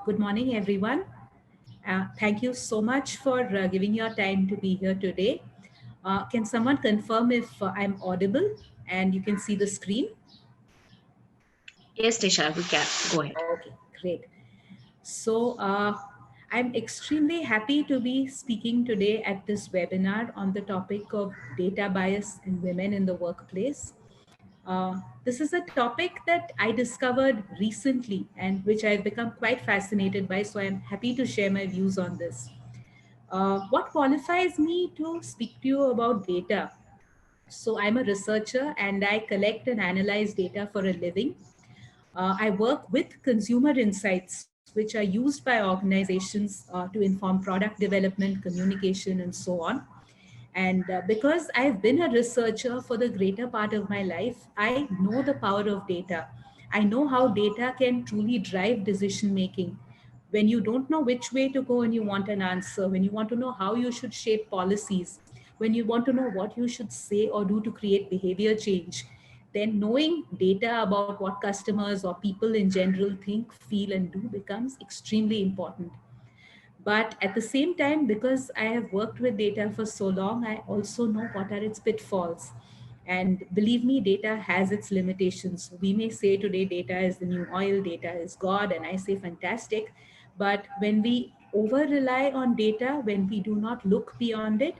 Good morning, everyone. Thank you so much for giving your time to be here today. Can someone confirm if I'm audible and you can see the screen? Yes, Nisha, we can. Go ahead. Okay, great. So, I'm extremely happy to be speaking today at this webinar on the topic of data bias in women in the workplace. This is a topic that I discovered recently and which I've become quite fascinated by, so I'm happy to share my views on this. What qualifies me to speak to you about data? So, I'm a researcher and I collect and analyze data for a living. I work with consumer insights, which are used by organizations to inform product development, communication, and so on. And because I've been a researcher for the greater part of my life, I know the power of data. I know how data can truly drive decision making. When you don't know which way to go and you want an answer, when you want to know how you should shape policies, when you want to know what you should say or do to create behavior change, then knowing data about what customers or people in general think, feel, and do becomes extremely important. But at the same time, because I have worked with data for so long, I also know what are its pitfalls. And believe me, data has its limitations. We may say today data is the new oil, data is God, and I say fantastic. But when we over rely on data, when we do not look beyond it,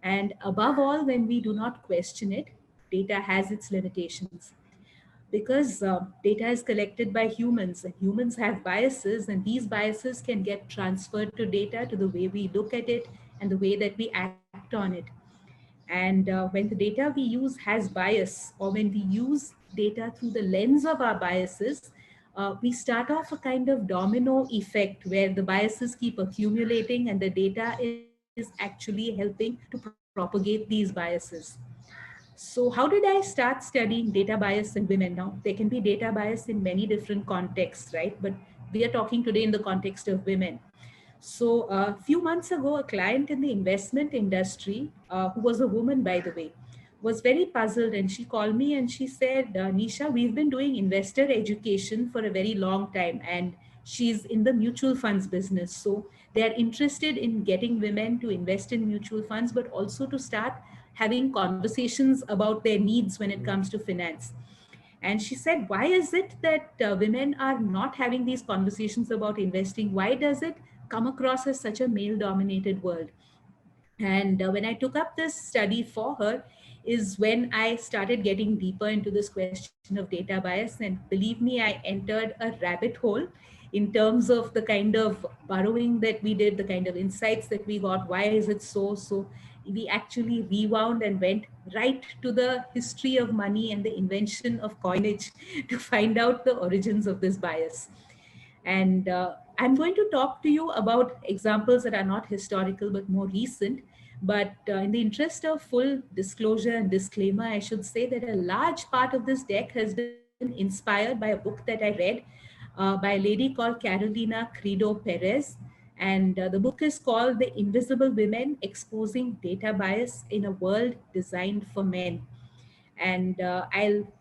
and above all, when we do not question it, data has its limitations because data is collected by humans and humans have biases, and these biases can get transferred to data, to the way we look at it and the way that we act on it. And when the data we use has bias, or when we use data through the lens of our biases, we start off a kind of domino effect where the biases keep accumulating and the data is actually helping to propagate these biases. So, how did I start studying data bias in women? Now, there can be data bias in many different contexts, right? But we are talking today in the context of women. So, a few months ago, a client in the investment industry, who was a woman, by the way, was very puzzled. And she called me and she said, Nisha, we've been doing investor education for a very long time. And she's in the mutual funds business. So, they're interested in getting women to invest in mutual funds, but also to start having conversations about their needs when it comes to finance. And she said, why is it that women are not having these conversations about investing? Why does it come across as such a male dominated world? And when I took up this study for her, is when I started getting deeper into this question of data bias. And believe me, I entered a rabbit hole in terms of the kind of burrowing that we did, the kind of insights that we got. Why is it so? So we actually rewound and went right to the history of money and the invention of coinage to find out the origins of this bias. And I'm going to talk to you about examples that are not historical but more recent. But in the interest of full disclosure and disclaimer, I should say that a large part of this deck has been inspired by a book that I read by a lady called Carolina Credo Perez. And the book is called The Invisible Women Exposing Data Bias in a World Designed for Men. And I'll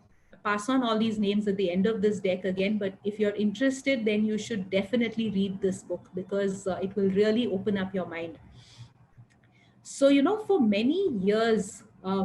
pass on all these names at the end of this deck again. But if you're interested, then you should definitely read this book because it will really open up your mind. So, for many years,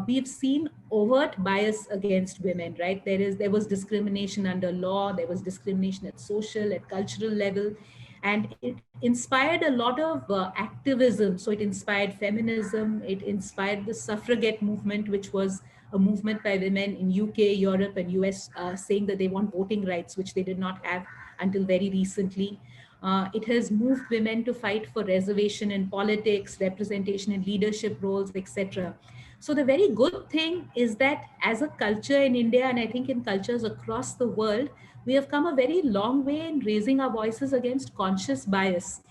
we've seen overt bias against women, right? There was discrimination under law, there was discrimination at social, at cultural level, and it inspired a lot of activism. So it inspired feminism, it inspired the suffragette movement, which was a movement by women in UK, Europe, and US saying that they want voting rights, which they did not have until very recently. It has moved women to fight for reservation in politics, representation in leadership roles, etc. So, the very good thing is that as a culture in India, and I think in cultures across the world, we have come a very long way in raising our voices against conscious bias.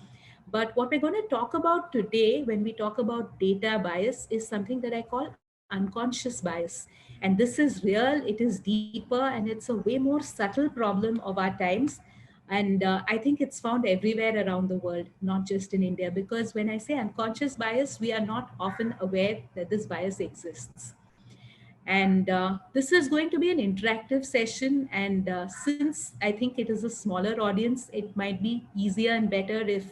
But what we're going to talk about today, when we talk about data bias, is something that I call unconscious bias. And this is real, it is deeper, and it's a way more subtle problem of our times. And I think it's found everywhere around the world, not just in India, because when I say unconscious bias, we are not often aware that this bias exists. And this is going to be an interactive session. And since I think it is a smaller audience, it might be easier and better if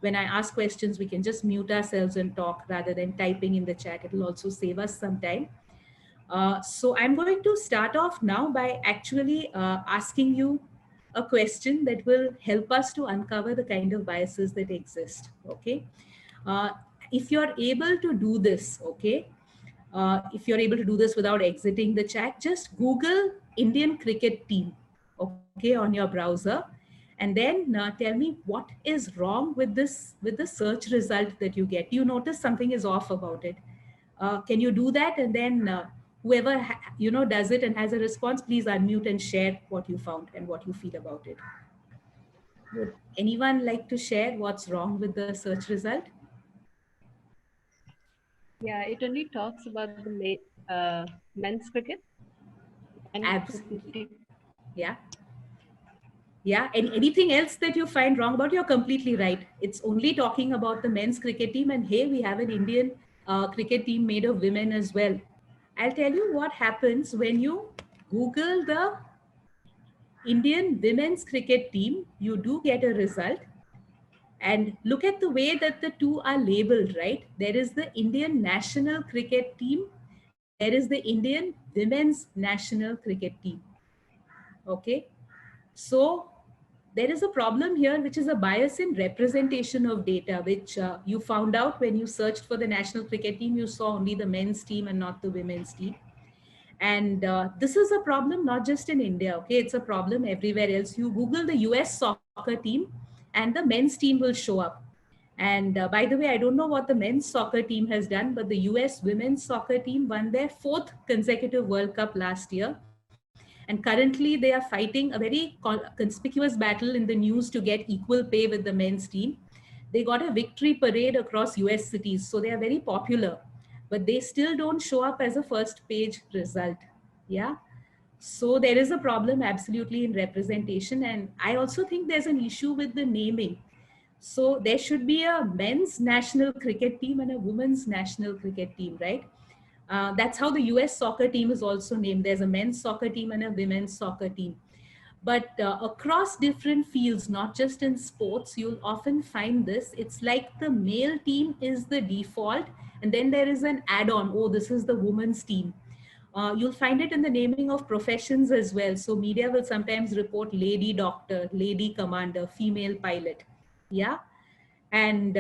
when I ask questions, we can just mute ourselves and talk rather than typing in the chat. It will also save us some time. So I'm going to start off now by actually asking you a question that will help us to uncover the kind of biases that exist. Okay. Uh, if you're able to do this, okay, if you're able to do this without exiting the chat, just Google Indian cricket team, okay, on your browser, and then tell me what is wrong with the search result that you get. You notice something is off about it. Can you do that? And then whoever does it and has a response, please unmute and share what you found and what you feel about it. Would anyone like to share what's wrong with the search result? Yeah, it only talks about the men's cricket and Absolutely. 50. Yeah. Yeah, and anything else that you find wrong about, you're completely right. It's only talking about the men's cricket team, and hey, we have an Indian cricket team made of women as well. I'll tell you what happens when you Google the Indian women's cricket team, you do get a result. And look at the way that the two are labeled, right? There is the Indian national cricket team, there is the Indian women's national cricket team. Okay. So there is a problem here, which is a bias in representation of data, which you found out when you searched for the national cricket team. You saw only the men's team and not the women's team. And this is a problem not just in India, okay? It's a problem everywhere else. You Google the US soccer team, and the men's team will show up. And by the way, I don't know what the men's soccer team has done, but the US women's soccer team won their fourth consecutive World Cup last year. And currently, they are fighting a very conspicuous battle in the news to get equal pay with the men's team. They got a victory parade across US cities, so they are very popular, but they still don't show up as a first page result. Yeah. So there is a problem absolutely in representation. And I also think there's an issue with the naming. So there should be a men's national cricket team and a women's national cricket team, right? That's how the US soccer team is also named. There's a men's soccer team and a women's soccer team. But across different fields, not just in sports, you'll often find this. It's like the male team is the default, and then there is an add on. Oh, this is the women's team. You'll find it in the naming of professions as well. So, media will sometimes report lady doctor, lady commander, female pilot. Yeah. And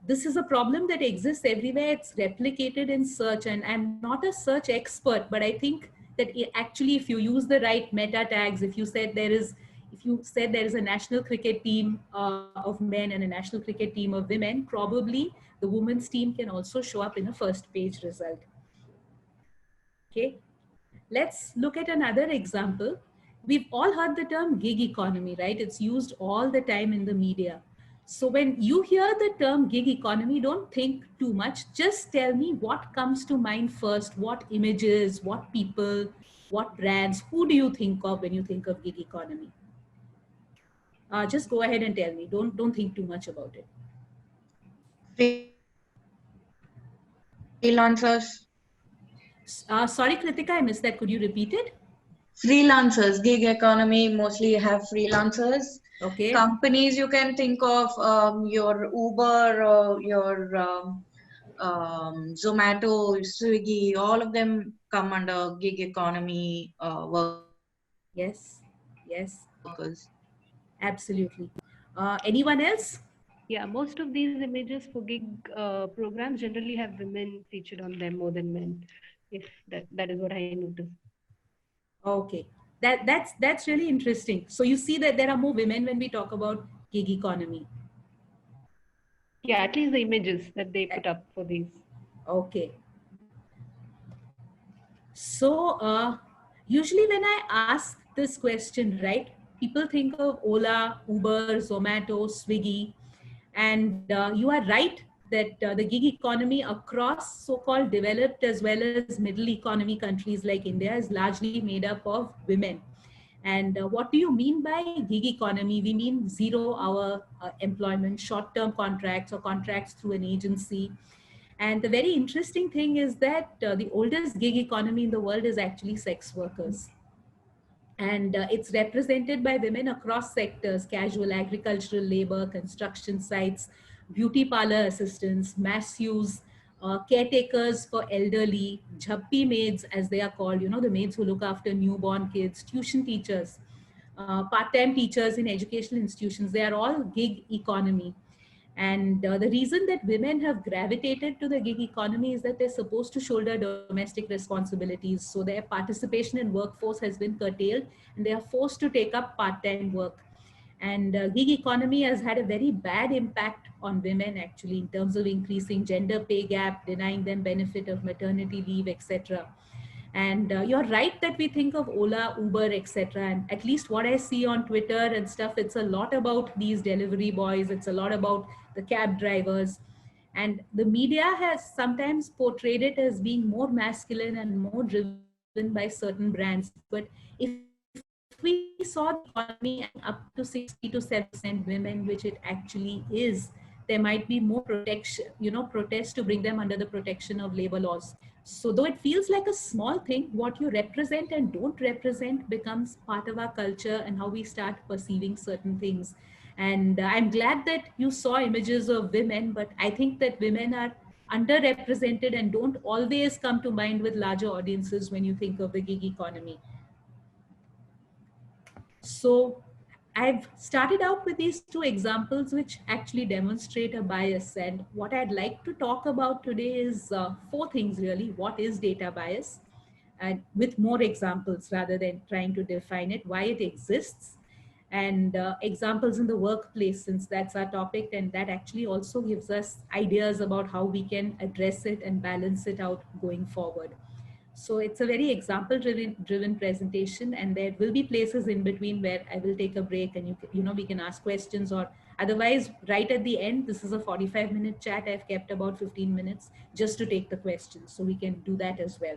this is a problem that exists everywhere. It's replicated in search. And I'm not a search expert, but I think that actually, if you use the right meta tags, if you said there is a national cricket team of men and a national cricket team of women, probably the women's team can also show up in a first page result. Okay. Let's look at another example. We've all heard the term gig economy, right? It's used all the time in the media. So when you hear the term gig economy, don't think too much. Just tell me what comes to mind first. What images, what people, what brands, who do you think of when you think of gig economy? Just go ahead and tell me. Don't think too much about it. Freelancers. Sorry, Kritika, I missed that. Could you repeat it? Freelancers, gig economy mostly have freelancers. Okay. Companies you can think of your Uber or your Zomato, Swiggy, all of them come under gig economy workers. Yes. Yes. Absolutely. Anyone else? Yeah, most of these images for gig programs generally have women featured on them more than men. If that is what I noticed. Okay, that's really interesting. So you see that there are more women when we talk about gig economy. Yeah, at least the images that they put up for these. Okay. So usually when I ask this question, right, people think of Ola, Uber, Zomato, Swiggy, and you are right that the gig economy across so-called developed as well as middle economy countries like India is largely made up of women. And what do you mean by gig economy? We mean 0 hour employment, short term contracts or contracts through an agency. And the very interesting thing is that the oldest gig economy in the world is actually sex workers. And it's represented by women across sectors: casual agricultural labor, construction sites, beauty parlor assistants, masseuses, caretakers for elderly, jhappi maids as they are called, the maids who look after newborn kids, tuition teachers, part-time teachers in educational institutions. They are all gig economy. And the reason that women have gravitated to the gig economy is that they're supposed to shoulder domestic responsibilities. So their participation in workforce has been curtailed and they are forced to take up part-time work. And gig economy has had a very bad impact on women actually, in terms of increasing gender pay gap, denying them benefit of maternity leave, etc. And you're right that we think of Ola, Uber, etc. And at least what I see on Twitter and stuff, it's a lot about these delivery boys. It's a lot about the cab drivers. And the media has sometimes portrayed it as being more masculine and more driven by certain brands. But if we saw the economy as being up to 60 to 70% women, which it actually is, there might be more protection, protests to bring them under the protection of labor laws. So though it feels like a small thing, what you represent and don't represent becomes part of our culture and how we start perceiving certain things. And I'm glad that you saw images of women, but I think that women are underrepresented and don't always come to mind with larger audiences when you think of the gig economy. So I've started out with these two examples which actually demonstrate a bias. And what I'd like to talk about today is four things really. What is data bias? And with more examples rather than trying to define it, why it exists, and examples in the workplace, since that's our topic. And that actually also gives us ideas about how we can address it and balance it out going forward. So it's a very example driven presentation, and there will be places in between where I will take a break and we can ask questions, or otherwise right at the end, this is a 45-minute chat. I've kept about 15 minutes just to take the questions. So we can do that as well.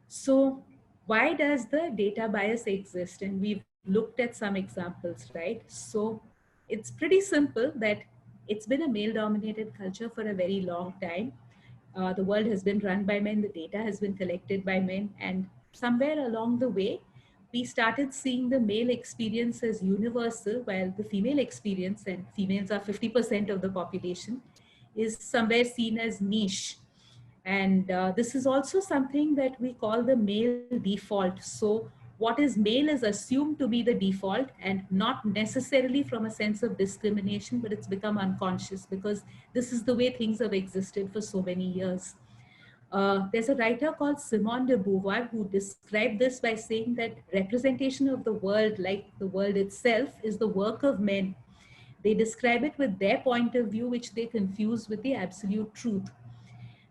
So why does the data bias exist? And we've looked at some examples, right? So it's pretty simple that it's been a male dominated culture for a very long time. The world has been run by men, the data has been collected by men, and somewhere along the way, we started seeing the male experience as universal, while the female experience, and females are 50% of the population, is somewhere seen as niche. And this is also something that we call the male default. So what is male is assumed to be the default, and not necessarily from a sense of discrimination, but it's become unconscious because this is the way things have existed for so many years. There's a writer called Simone de Beauvoir who described this by saying that representation of the world, like the world itself, is the work of men. They describe it with their point of view, which they confuse with the absolute truth.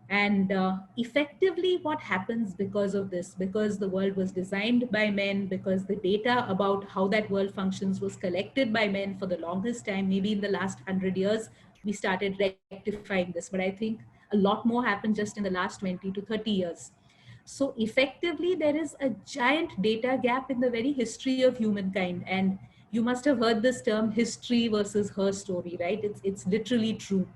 And effectively, what happens because of this, because the world was designed by men, because the data about how that world functions was collected by men for the longest time, maybe in the last 100 years, we started rectifying this. But I think a lot more happened just in the last 20 to 30 years. So effectively, there is a giant data gap in the very history of humankind. And you must have heard this term, history versus her story, right? It's literally true.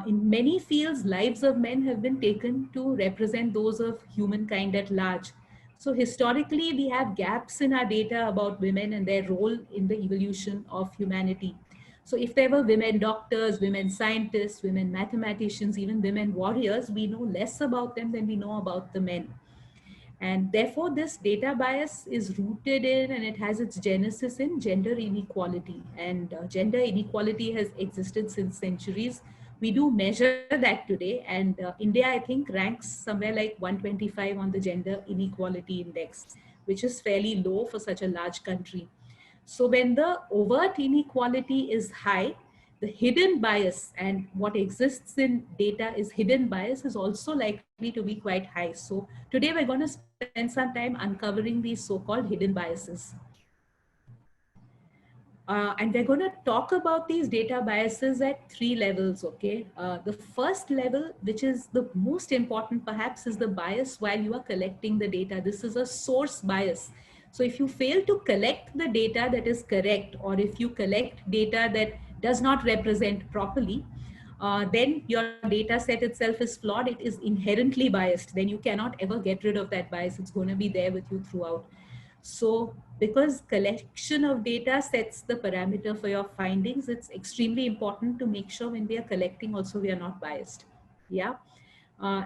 In many fields, lives of men have been taken to represent those of humankind at large. So historically, we have gaps in our data about women and their role in the evolution of humanity. So if there were women doctors, women scientists, women mathematicians, even women warriors, we know less about them than we know about the men. And therefore, this data bias is rooted in and it has its genesis in gender inequality. And gender inequality has existed since centuries. We do measure that today. And India, I think, ranks somewhere like 125 on the gender inequality index, which is fairly low for such a large country. So when the overt inequality is high, the hidden bias, and what exists in data is hidden bias, is also likely to be quite high. So today we're going to spend some time uncovering these so-called hidden biases. And we're going to talk about these data biases at three levels, okay? The first level, which is the most important perhaps, is the bias while you are collecting the data. This is a source bias. So if you fail to collect the data that is correct, or if you collect data that does not represent properly, then your data set itself is flawed. It is inherently biased. Then you cannot ever get rid of that bias. It's going to be there with you throughout. So, because collection of data sets the parameter for your findings, it's extremely important to make sure when we are collecting also we are not biased. Yeah.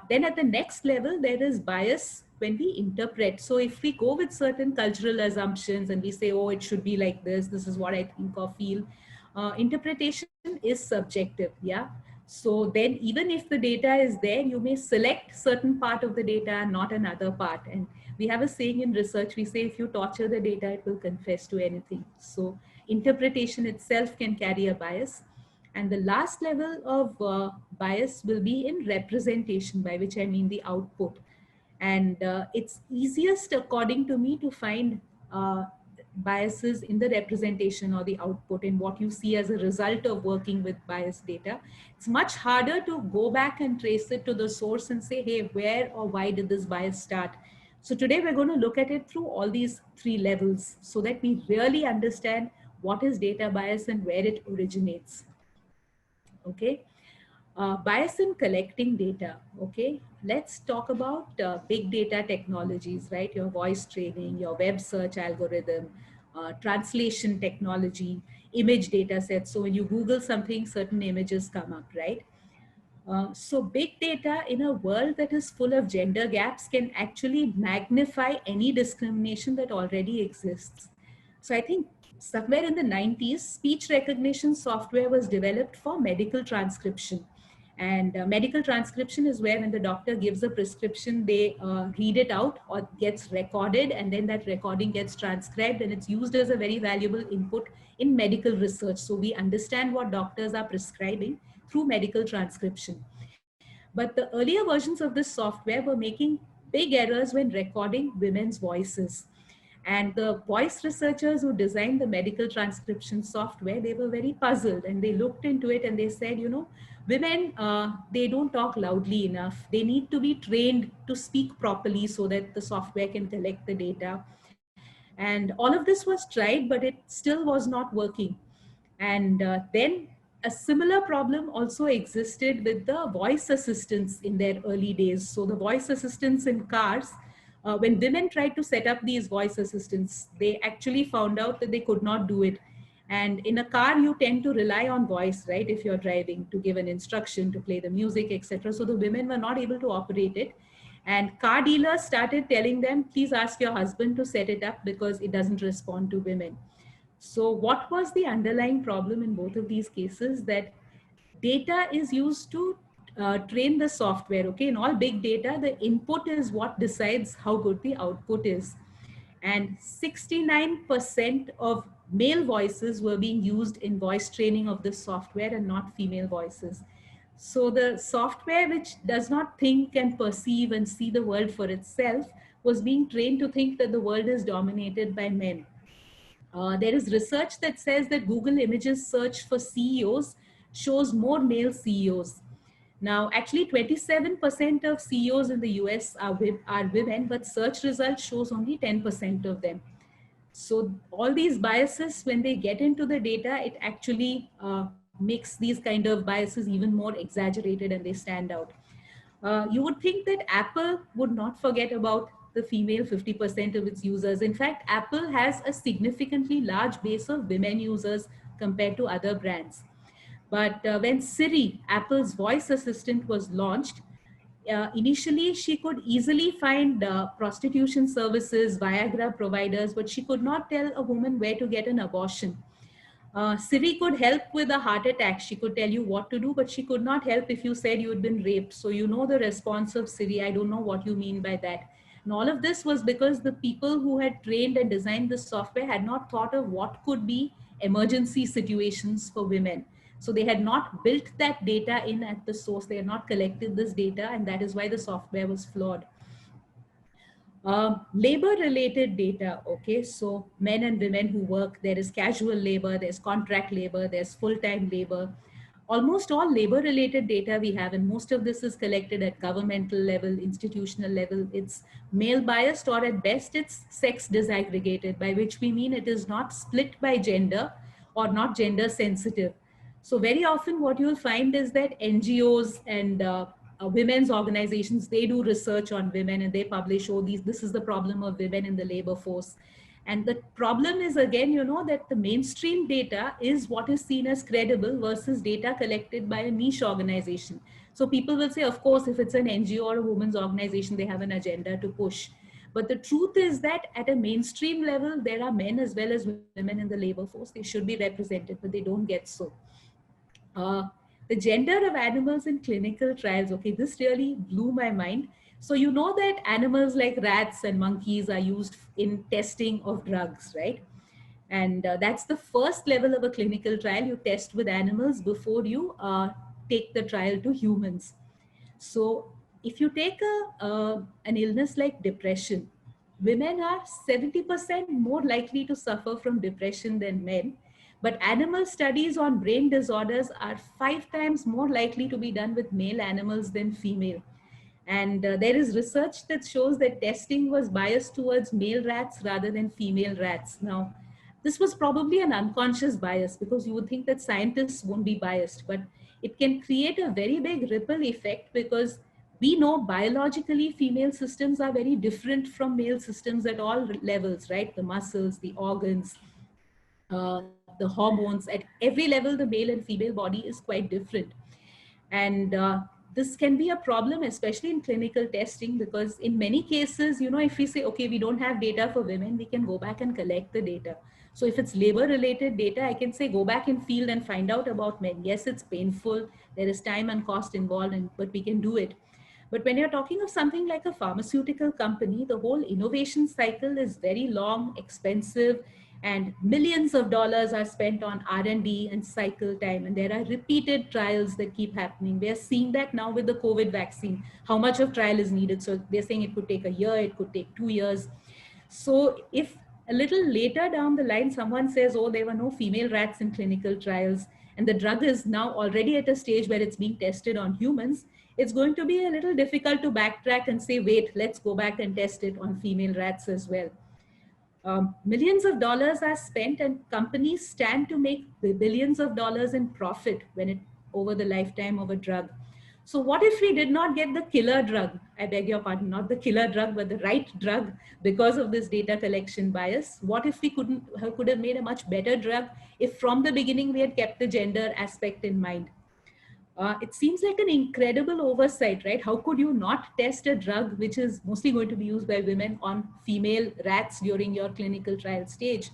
Then at the next level, there is bias when we interpret. So if we go with certain cultural assumptions and we say, oh, it should be like this is what I think or feel, interpretation is subjective. Yeah. So then even if the data is there, you may select certain part of the data, not another part. And we have a saying in research, we say, if you torture the data, it will confess to anything. So interpretation itself can carry a bias. And the last level of bias will be in representation, by which I mean the output. And it's easiest, according to me, to find biases in the representation or the output, in what you see as a result of working with biased data. It's much harder to go back and trace it to the source and say, hey, where or why did this bias start? So today we're going to look at it through all these three levels so that we really understand what is data bias and where it originates. Okay. Bias in collecting data. Okay, let's talk about big data technologies, right? Your voice training, your web search algorithm, translation technology, image data sets. So when you Google something, certain images come up, right? So big data in a world that is full of gender gaps can actually magnify any discrimination that already exists. So I think somewhere in the 90s, speech recognition software was developed for medical transcription. And medical transcription is where when the doctor gives a prescription, they read it out or gets recorded, and then that recording gets transcribed, and it's used as a very valuable input in medical research. So we understand what doctors are prescribing through medical transcription. But the earlier versions of this software were making big errors when recording women's voices. And the voice researchers who designed the medical transcription software, they were very puzzled, and they looked into it and they said, women, they don't talk loudly enough. They need to be trained to speak properly so that the software can collect the data. And all of this was tried, but it still was not working. And then a similar problem also existed with the voice assistants in their early days. So the voice assistants in cars, when women tried to set up these voice assistants, they actually found out that they could not do it. And in a car, you tend to rely on voice, right? If you're driving, to give an instruction, to play the music, etc. So the women were not able to operate it. And car dealers started telling them, please ask your husband to set it up because it doesn't respond to women. So what was the underlying problem in both of these cases? That data is used to train the software. Okay, in all big data, the input is what decides how good the output is. And 69% of male voices were being used in voice training of this software and not female voices. So the software, which does not think and perceive and see the world for itself, was being trained to think that the world is dominated by men. There is research that says that Google Images search for CEOs shows more male CEOs. Now, actually, 27% of CEOs in the US are women, but search results shows only 10% of them. So all these biases, when they get into the data, it actually makes these kind of biases even more exaggerated and they stand out. You would think that Apple would not forget about the female 50% of its users. In fact, Apple has a significantly large base of women users compared to other brands. But when Siri, Apple's voice assistant, was launched, initially she could easily find prostitution services, Viagra providers, but she could not tell a woman where to get an abortion. Siri could help with a heart attack. She could tell you what to do, but she could not help if you said you had been raped. So you know the response of Siri. I don't know what you mean by that. And all of this was because the people who had trained and designed this software had not thought of what could be emergency situations for women. So they had not built that data in at the source. They had not collected this data, and that is why the software was flawed. Labor related data. Okay, so men and women who work, there is casual labor, there's contract labor, there's full-time labor. Almost all labor related data we have, and most of this is collected at governmental level, institutional level. It's male biased, or at best it's sex disaggregated, by which we mean it is not split by gender or not gender sensitive. So very often what you'll find is that NGOs and women's organizations, they do research on women and they publish, oh, this is the problem of women in the labor force. And the problem is, again, that the mainstream data is what is seen as credible versus data collected by a niche organization. So people will say, of course, if it's an NGO or a women's organization, they have an agenda to push. But the truth is that at a mainstream level, there are men as well as women in the labor force. They should be represented, but they don't get so. Uh, the gender of animals in clinical trials. Okay, this really blew my mind. So, you know that animals like rats and monkeys are used in testing of drugs, right? And that's the first level of a clinical trial. You test with animals before you take the trial to humans. So, if you take an illness like depression, women are 70% more likely to suffer from depression than men. But animal studies on brain disorders are 5 times more likely to be done with male animals than female. And there is research that shows that testing was biased towards male rats rather than female rats. Now, this was probably an unconscious bias because you would think that scientists won't be biased, but it can create a very big ripple effect because we know biologically female systems are very different from male systems at all levels, right? The muscles, the organs, the hormones, at every level, the male and female body is quite different. And this can be a problem, especially in clinical testing, because in many cases, if we say, okay, we don't have data for women, we can go back and collect the data. So if it's labor related data, I can say, go back in field and find out about men. Yes, it's painful. There is time and cost involved, but we can do it. But when you're talking of something like a pharmaceutical company, the whole innovation cycle is very long, expensive, and millions of dollars are spent on R&D and cycle time. And there are repeated trials that keep happening. We are seeing that now with the COVID vaccine, how much of trial is needed. So they're saying it could take a year, it could take 2 years. So if a little later down the line, someone says, oh, there were no female rats in clinical trials, and the drug is now already at a stage where it's being tested on humans, it's going to be a little difficult to backtrack and say, wait, let's go back and test it on female rats as well. Millions of dollars are spent and companies stand to make billions of dollars in profit when it over the lifetime of a drug. So what if we did not get the killer drug? I beg your pardon, not the killer drug, but the right drug because of this data collection bias. What if we could have made a much better drug if from the beginning we had kept the gender aspect in mind? It seems like an incredible oversight, right? How could you not test a drug which is mostly going to be used by women on female rats during your clinical trial stage?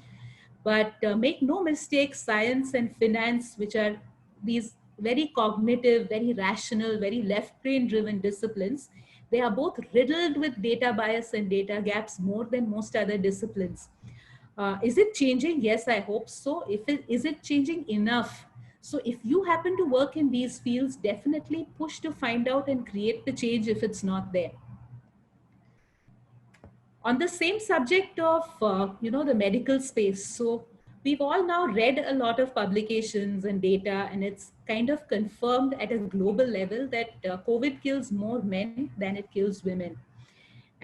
But make no mistake, science and finance, which are these very cognitive, very rational, very left brain driven disciplines, they are both riddled with data bias and data gaps more than most other disciplines. Is it changing? Yes, I hope so. Is it changing enough? So if you happen to work in these fields, definitely push to find out and create the change if it's not there. On the same subject of the medical space, so we've all now read a lot of publications and data, and it's kind of confirmed at a global level that COVID kills more men than it kills women.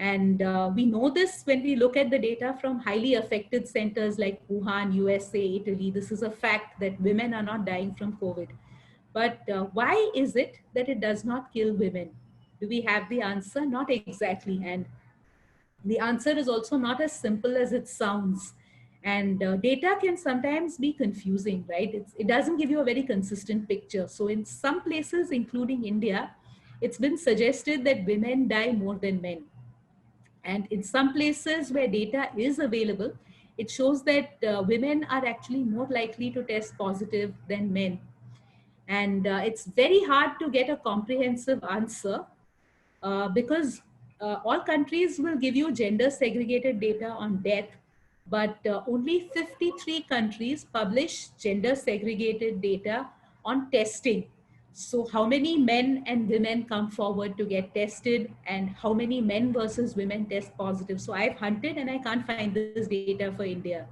And we know this when we look at the data from highly affected centers like Wuhan, USA, Italy. This is a fact that women are not dying from COVID. But why is it that it does not kill women? Do we have the answer? Not exactly. And the answer is also not as simple as it sounds. And data can sometimes be confusing, right? It doesn't give you a very consistent picture. So in some places, including India, it's been suggested that women die more than men. And in some places where data is available, it shows that women are actually more likely to test positive than men. And it's very hard to get a comprehensive answer because all countries will give you gender segregated data on death, but only 53 countries publish gender segregated data on testing. So, how many men and women come forward to get tested, and how many men versus women test positive? So, I've hunted and I can't find this data for India.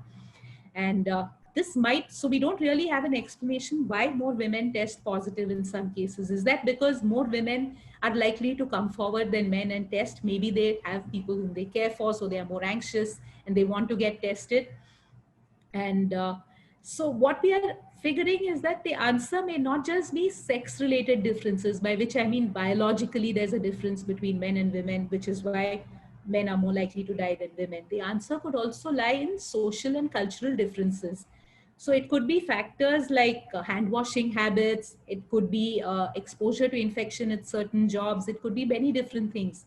And this might, so we don't really have an explanation why more women test positive in some cases. Is that because more women are likely to come forward than men and test? Maybe they have people whom they care for, so they are more anxious and they want to get tested. And so what we are figuring is that the answer may not just be sex related differences, by which I mean biologically there's a difference between men and women, which is why men are more likely to die than women. The answer could also lie in social and cultural differences. So it could be factors like hand washing habits, it could be exposure to infection at certain jobs, it could be many different things.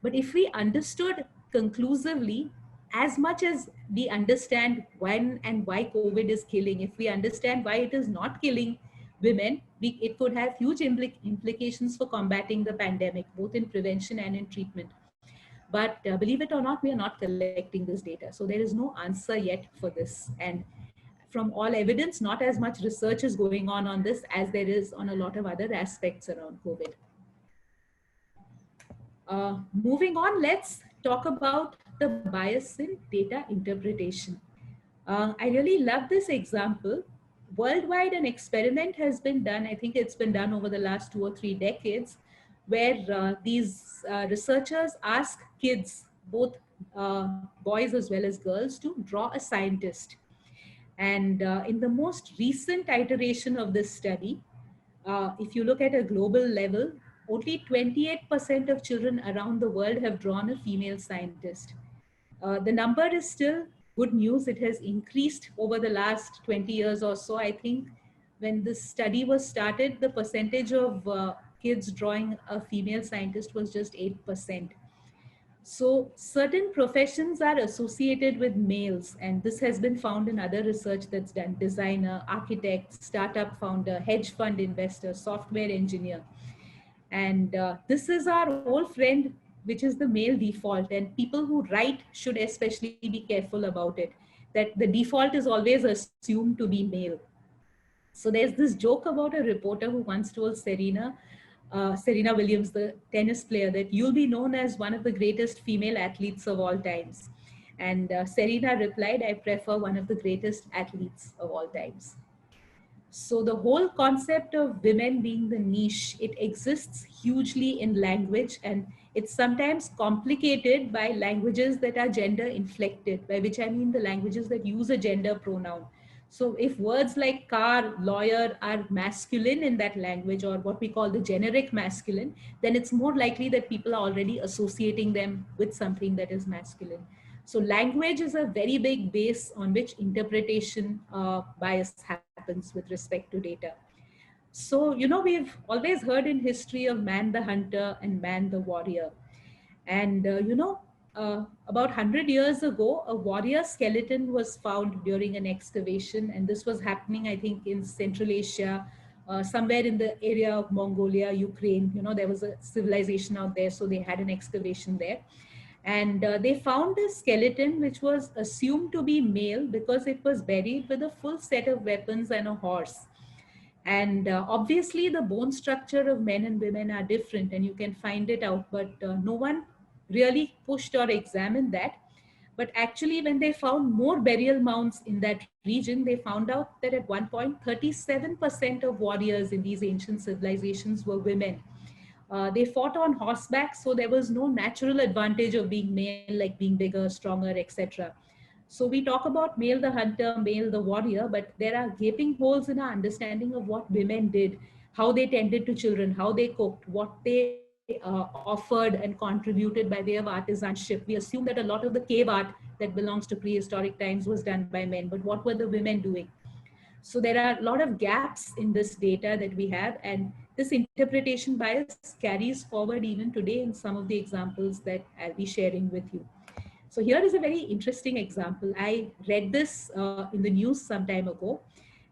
But if we understood conclusively, as much as we understand when and why COVID is killing, if we understand why it is not killing women, it could have huge implications for combating the pandemic, both in prevention and in treatment. But believe it or not, we are not collecting this data. So there is no answer yet for this. And from all evidence, not as much research is going on this as there is on a lot of other aspects around COVID. Moving on, let's talk about the bias in data interpretation. I really love this example. Worldwide, an experiment has been done. I think it's been done over the last 2 or 3 decades, where these researchers ask kids, both boys as well as girls, to draw a scientist. And in the most recent iteration of this study, if you look at a global level, only 28% of children around the world have drawn a female scientist. The number is still good news. It has increased over the last 20 years or so. I think when this study was started, the percentage of kids drawing a female scientist was just 8%. So, certain professions are associated with males, and this has been found in other research that's done: designer, architect, startup founder, hedge fund investor, software engineer. And this is our old friend, which is the male default. And people who write should especially be careful about it, that the default is always assumed to be male. So there's this joke about a reporter who once told Serena Williams, the tennis player, that you'll be known as one of the greatest female athletes of all times. And Serena replied, I prefer one of the greatest athletes of all times. So the whole concept of women being the niche, it exists hugely in language, and it's sometimes complicated by languages that are gender inflected, by which I mean the languages that use a gender pronoun. So if words like car, lawyer are masculine in that language, or what we call the generic masculine, then it's more likely that people are already associating them with something that is masculine. So language is a very big base on which interpretation bias happens with respect to data. So, we've always heard in history of man the hunter and man the warrior. And, about 100 years ago, a warrior skeleton was found during an excavation. And this was happening, I think, in Central Asia, somewhere in the area of Mongolia, Ukraine. There was a civilization out there, so they had an excavation there. And they found a skeleton which was assumed to be male because it was buried with a full set of weapons and a horse. And obviously, the bone structure of men and women are different, and you can find it out, but no one really pushed or examined that. But actually, when they found more burial mounds in that region, they found out that at one point, 37% of warriors in these ancient civilizations were women. They fought on horseback, so there was no natural advantage of being male, like being bigger, stronger, etc. So we talk about male the hunter, male the warrior, but there are gaping holes in our understanding of what women did, how they tended to children, how they cooked, what they offered and contributed by way of artisanship. We assume that a lot of the cave art that belongs to prehistoric times was done by men, but what were the women doing? So there are a lot of gaps in this data that we have, and this interpretation bias carries forward even today in some of the examples that I'll be sharing with you. So here is a very interesting example. I read this in the news some time ago,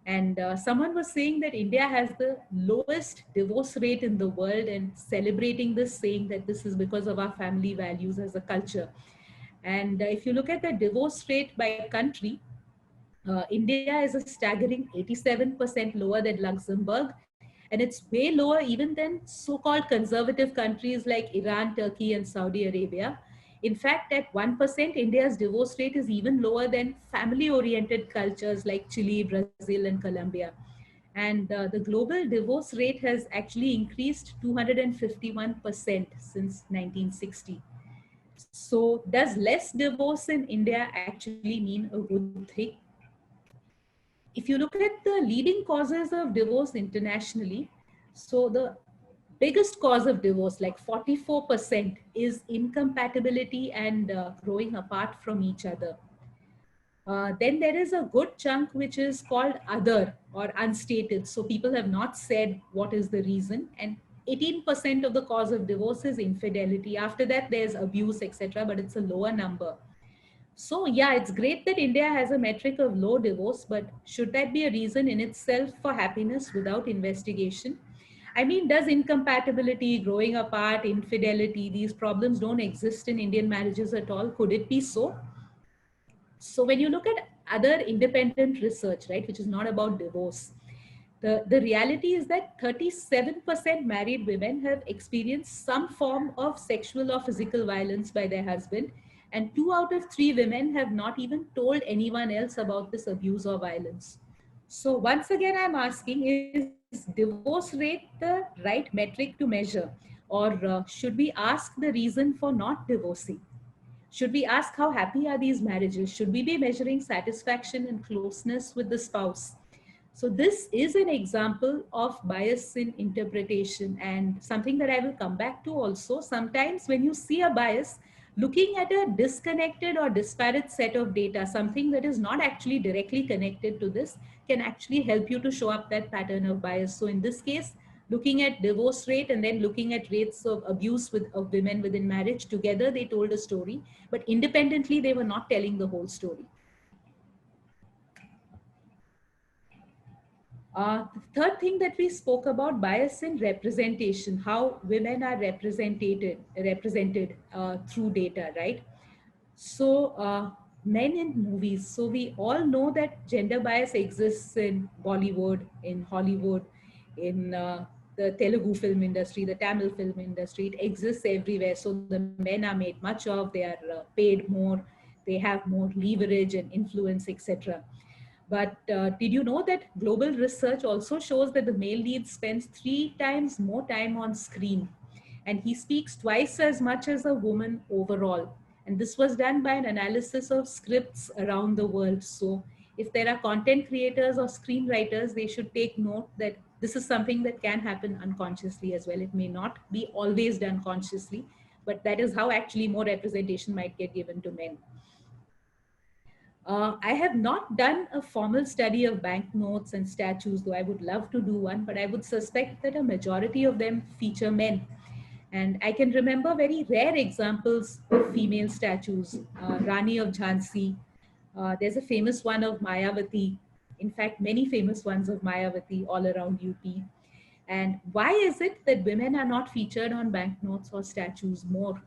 and someone was saying that India has the lowest divorce rate in the world, and celebrating this, saying that this is because of our family values as a culture. And if you look at the divorce rate by country, India is a staggering 87% lower than Luxembourg, and it's way lower even than so-called conservative countries like Iran, Turkey, and Saudi Arabia. In fact, at 1%, India's divorce rate is even lower than family-oriented cultures like Chile, Brazil, and Colombia. And the global divorce rate has actually increased 251% since 1960. So does less divorce in India actually mean a good thing? If you look at the leading causes of divorce internationally, so the biggest cause of divorce, like 44%, is incompatibility and growing apart from each other. Then there is a good chunk which is called other or unstated. So people have not said what is the reason. And 18% of the cause of divorce is infidelity. After that, there's abuse, etc., but it's a lower number. So, yeah, it's great that India has a metric of low divorce, but should that be a reason in itself for happiness without investigation? I mean, does incompatibility, growing apart, infidelity, these problems don't exist in Indian marriages at all? Could it be so? So when you look at other independent research, right, which is not about divorce, the reality is that 37% married women have experienced some form of sexual or physical violence by their husband, and 2 out of 3 women have not even told anyone else about this abuse or violence. So once again, I'm asking, is divorce rate the right metric to measure? Or should we ask the reason for not divorcing? Should we ask how happy are these marriages? Should we be measuring satisfaction and closeness with the spouse? So, this is an example of bias in interpretation and something that I will come back to also. Sometimes, when you see a bias, looking at a disconnected or disparate set of data, something that is not actually directly connected to this, can actually help you to show up that pattern of bias. So, in this case, looking at divorce rate and then looking at rates of abuse of women within marriage together, they told a story, but independently, they were not telling the whole story. The third thing that we spoke about, bias in representation, how women are represented through data, right? So, men in movies. So, we all know that gender bias exists in Bollywood, in Hollywood, in the Telugu film industry, the Tamil film industry. It exists everywhere. So, the men are made much of, they are paid more, they have more leverage and influence, etc. But did you know that global research also shows that the male lead spends 3 times more time on screen, and he speaks twice as much as a woman overall? And this was done by an analysis of scripts around the world. So, if there are content creators or screenwriters, they should take note that this is something that can happen unconsciously as well. It may not be always done consciously, but that is how actually more representation might get given to men. I have not done a formal study of banknotes and statues, though I would love to do one, but I would suspect that a majority of them feature men. And I can remember very rare examples of female statues. Rani of Jhansi, there's a famous one of Mayavati, in fact, many famous ones of Mayavati all around UP. And why is it that women are not featured on banknotes or statues more?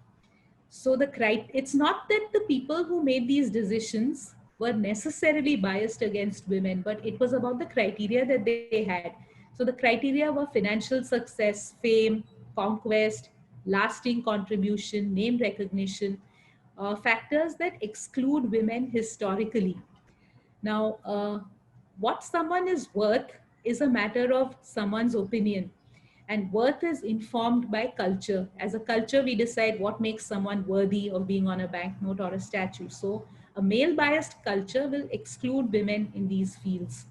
So it's not that the people who made these decisions were necessarily biased against women, but it was about the criteria that they had. So the criteria were financial success, fame, conquest, lasting contribution, name recognition, factors that exclude women historically. Now, what someone is worth is a matter of someone's opinion. And worth is informed by culture. As a culture, we decide what makes someone worthy of being on a banknote or a statue. So, a male biased culture will exclude women in these fields,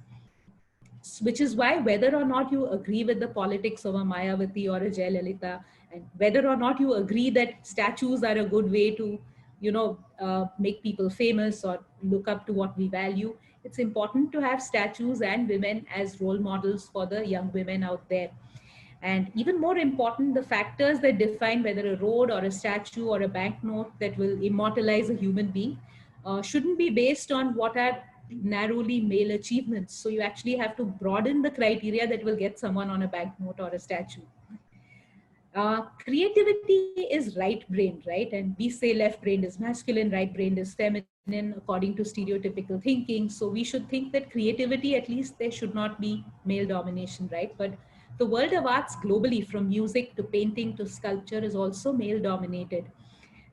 which is why whether or not you agree with the politics of a Mayavati or a Jayalalitha, and whether or not you agree that statues are a good way to, make people famous or look up to what we value, it's important to have statues and women as role models for the young women out there. And even more important, the factors that define whether a road or a statue or a banknote that will immortalize a human being shouldn't be based on what are narrowly male achievements. So you actually have to broaden the criteria that will get someone on a banknote or a statue. Creativity is right brained, right? And we say left brained is masculine, right brained is feminine, according to stereotypical thinking. So we should think that creativity, at least, there should not be male domination, right? But the world of arts globally, from music to painting to sculpture, is also male dominated.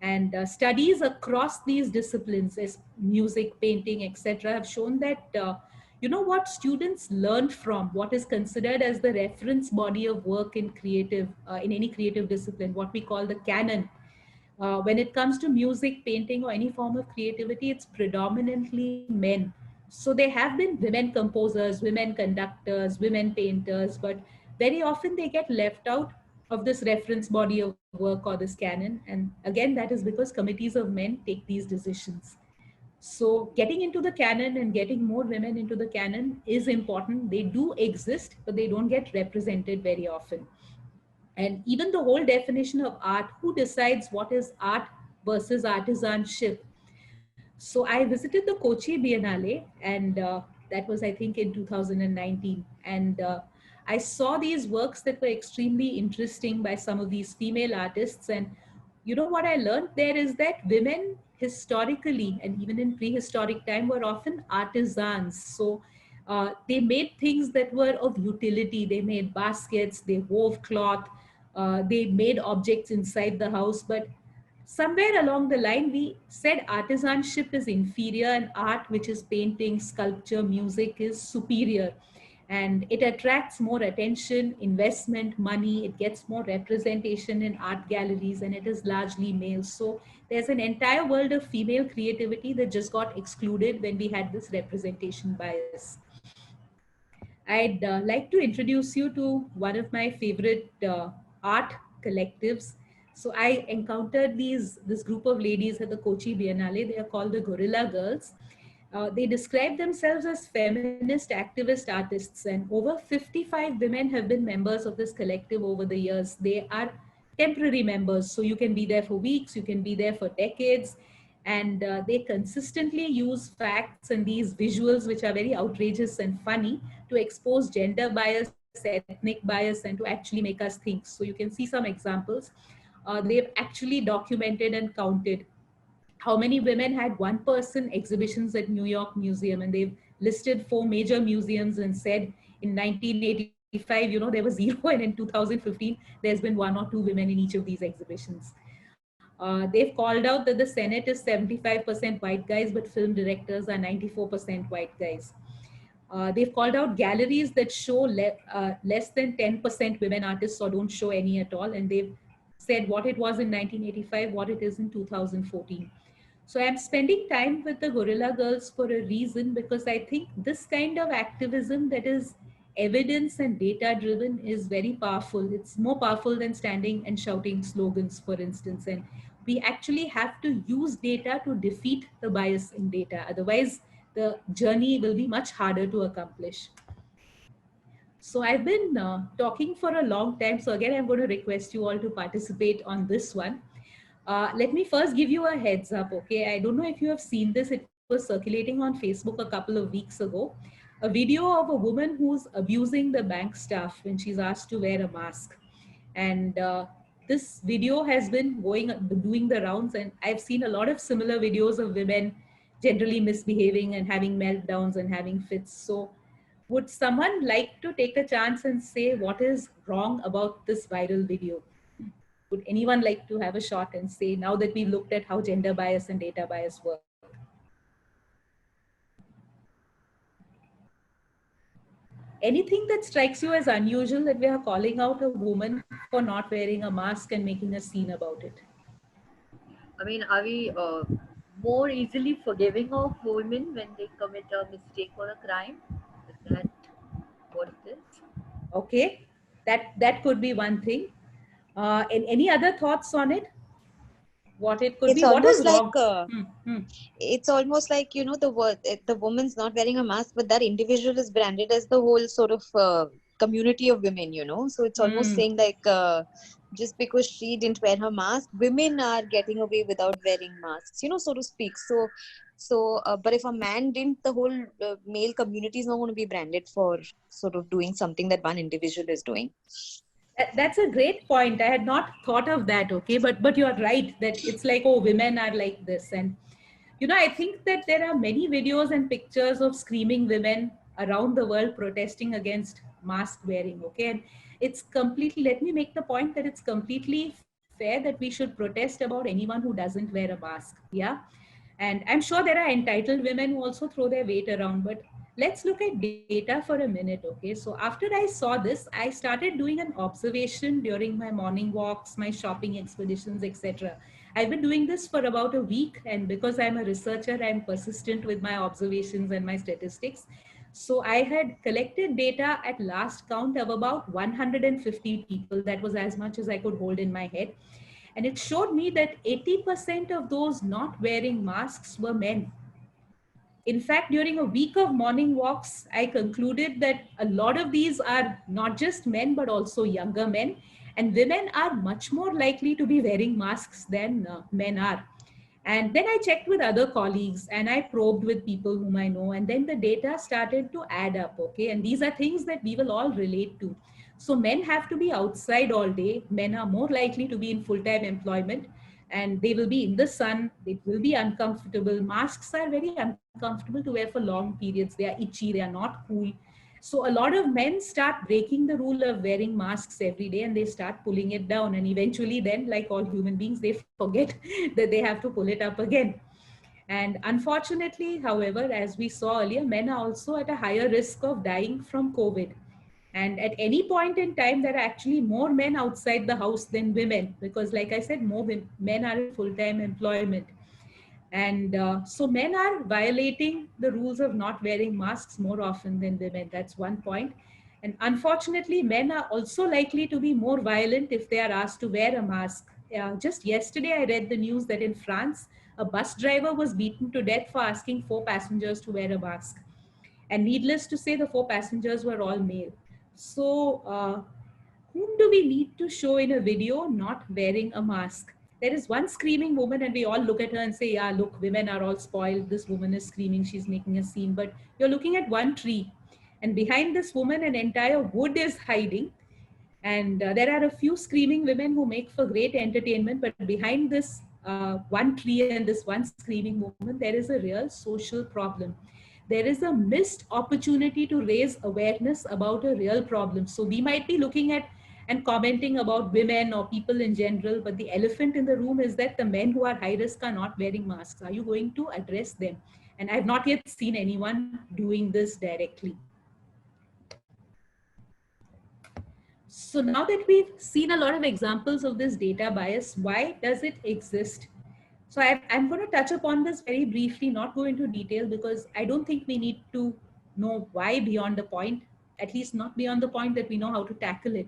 And studies across these disciplines, as music, painting, etc., have shown that what students learn from, what is considered as the reference body of work in any creative discipline, what we call the canon. When it comes to music, painting, or any form of creativity, it's predominantly men. So there have been women composers, women conductors, women painters, but very often they get left out of this reference body of work or this canon. And again, that is because committees of men take these decisions. So getting into the canon and getting more women into the canon is important. They do exist, but they don't get represented very often. And even the whole definition of art, who decides what is art versus artisanship? So I visited the Kochi Biennale, and that was, I think, in 2019. And I saw these works that were extremely interesting by some of these female artists. And you know what I learned there is that women historically and even in prehistoric time were often artisans. So they made things that were of utility. They made baskets, they wove cloth, they made objects inside the house. But somewhere along the line, we said artisanship is inferior and art, which is painting, sculpture, music, is superior. And it attracts more attention, investment, money, it gets more representation in art galleries, and it is largely male. So there's an entire world of female creativity that just got excluded when we had this representation bias. I'd like to introduce you to one of my favorite art collectives. So I encountered this group of ladies at the Kochi Biennale. They are called the Gorilla Girls. They describe themselves as feminist activist artists, and over 55 women have been members of this collective over the years. They are temporary members, so you can be there for weeks, you can be there for decades, and they consistently use facts and these visuals, which are very outrageous and funny, to expose gender bias, ethnic bias, and to actually make us think. So you can see some examples. They've actually documented and counted how many women had one person exhibitions at New York Museum, and they've listed four major museums and said in 1985, there was zero, and in 2015, there's been one or two women in each of these exhibitions. They've called out that the Senate is 75% white guys, but film directors are 94% white guys. They've called out galleries that show less than 10% women artists or don't show any at all. And they've said what it was in 1985, what it is in 2014. So I'm spending time with the Gorilla Girls for a reason, because I think this kind of activism that is evidence and data driven is very powerful. It's more powerful than standing and shouting slogans, for instance. And we actually have to use data to defeat the bias in data. Otherwise, the journey will be much harder to accomplish. So I've been talking for a long time. So again, I'm going to request you all to participate on this one. Let me first give you a heads up, okay? I don't know if you have seen this. It was circulating on Facebook a couple of weeks ago. A video of a woman who's abusing the bank staff when she's asked to wear a mask. And this video has been doing the rounds, and I've seen a lot of similar videos of women generally misbehaving and having meltdowns and having fits. So would someone like to take a chance and say what is wrong about this viral video? Would anyone like to have a shot and say, now that we've looked at how gender bias and data bias work? Anything that strikes you as unusual that we are calling out a woman for not wearing a mask and making a scene about it? I mean, are we more easily forgiving of women when they commit a mistake or a crime? Is that what it is? Okay, that could be one thing. And any other thoughts on it? What it could It's be? What is almost like wrong? it's almost like the woman's not wearing a mask, but that individual is branded as the whole sort of community of women, so it's almost saying like just because she didn't wear her mask, women are getting away without wearing masks, so to speak. So but if a man didn't, the whole male community is not going to be branded for sort of doing something that one individual is doing. That's a great point. I had not thought of that. Okay, but you're right that it's like, oh, women are like this. And I think that there are many videos and pictures of screaming women around the world protesting against mask wearing. Okay, and it's completely, let me make the point that it's completely fair that we should protest about anyone who doesn't wear a mask. Yeah. And I'm sure there are entitled women who also throw their weight around, but let's look at data for a minute. Okay, so after I saw this, I started doing an observation during my morning walks, my shopping expeditions, etc. I've been doing this for about a week, and because I'm a researcher, I'm persistent with my observations and my statistics. So I had collected data at last count of about 150 people. That was as much as I could hold in my head. And it showed me that 80% of those not wearing masks were men. In fact, during a week of morning walks, I concluded that a lot of these are not just men, but also younger men. And women are much more likely to be wearing masks than men are. And then I checked with other colleagues and I probed with people whom I know. And then the data started to add up. Okay. And these are things that we will all relate to. So men have to be outside all day. Men are more likely to be in full time employment and they will be in the sun. It will be uncomfortable. Masks are very uncomfortable to wear for long periods. They are itchy. They are not cool. So a lot of men start breaking the rule of wearing masks every day and they start pulling it down. And eventually then, like all human beings, they forget that they have to pull it up again. And unfortunately, however, as we saw earlier, men are also at a higher risk of dying from COVID. And at any point in time, there are actually more men outside the house than women, because, like I said, more men are in full time employment. And so men are violating the rules of not wearing masks more often than women. That's one point. And unfortunately, men are also likely to be more violent if they are asked to wear a mask. Just yesterday, I read the news that in France, a bus driver was beaten to death for asking four passengers to wear a mask. And needless to say, the four passengers were all male. So, whom do we need to show in a video not wearing a mask? There is one screaming woman, and we all look at her and say, yeah, look, women are all spoiled. This woman is screaming, she's making a scene. But you're looking at one tree, and behind this woman, an entire wood is hiding. And there are a few screaming women who make for great entertainment, but behind this one tree and this one screaming woman, there is a real social problem. There is a missed opportunity to raise awareness about a real problem. So we might be looking at and commenting about women or people in general, but the elephant in the room is that the men who are high risk are not wearing masks. Are you going to address them? And I've not yet seen anyone doing this directly. So now that we've seen a lot of examples of this data bias, why does it exist? So I'm going to touch upon this very briefly, not go into detail because I don't think we need to know why beyond the point, at least not beyond the point that we know how to tackle it.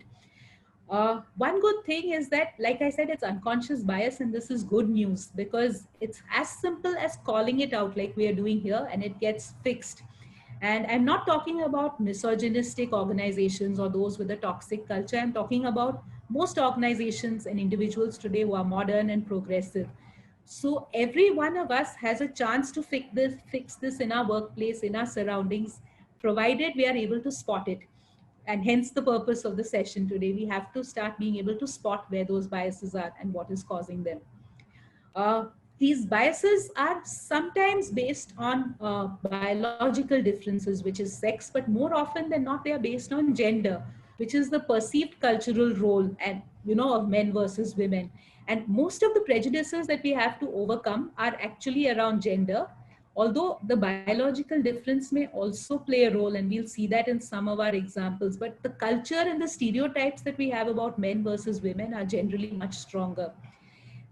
One good thing is that, like I said, it's unconscious bias, and this is good news because it's as simple as calling it out like we are doing here and it gets fixed. And I'm not talking about misogynistic organizations or those with a toxic culture. I'm talking about most organizations and individuals today who are modern and progressive. So every one of us has a chance to fix this in our workplace, in our surroundings, provided we are able to spot it. And hence the purpose of the session today. We have to start being able to spot where those biases are and what is causing them. These biases are sometimes based on biological differences, which is sex, but more often than not, they are based on gender, which is the perceived cultural role and of men versus women. And most of the prejudices that we have to overcome are actually around gender, although the biological difference may also play a role, and we'll see that in some of our examples. But the culture and the stereotypes that we have about men versus women are generally much stronger.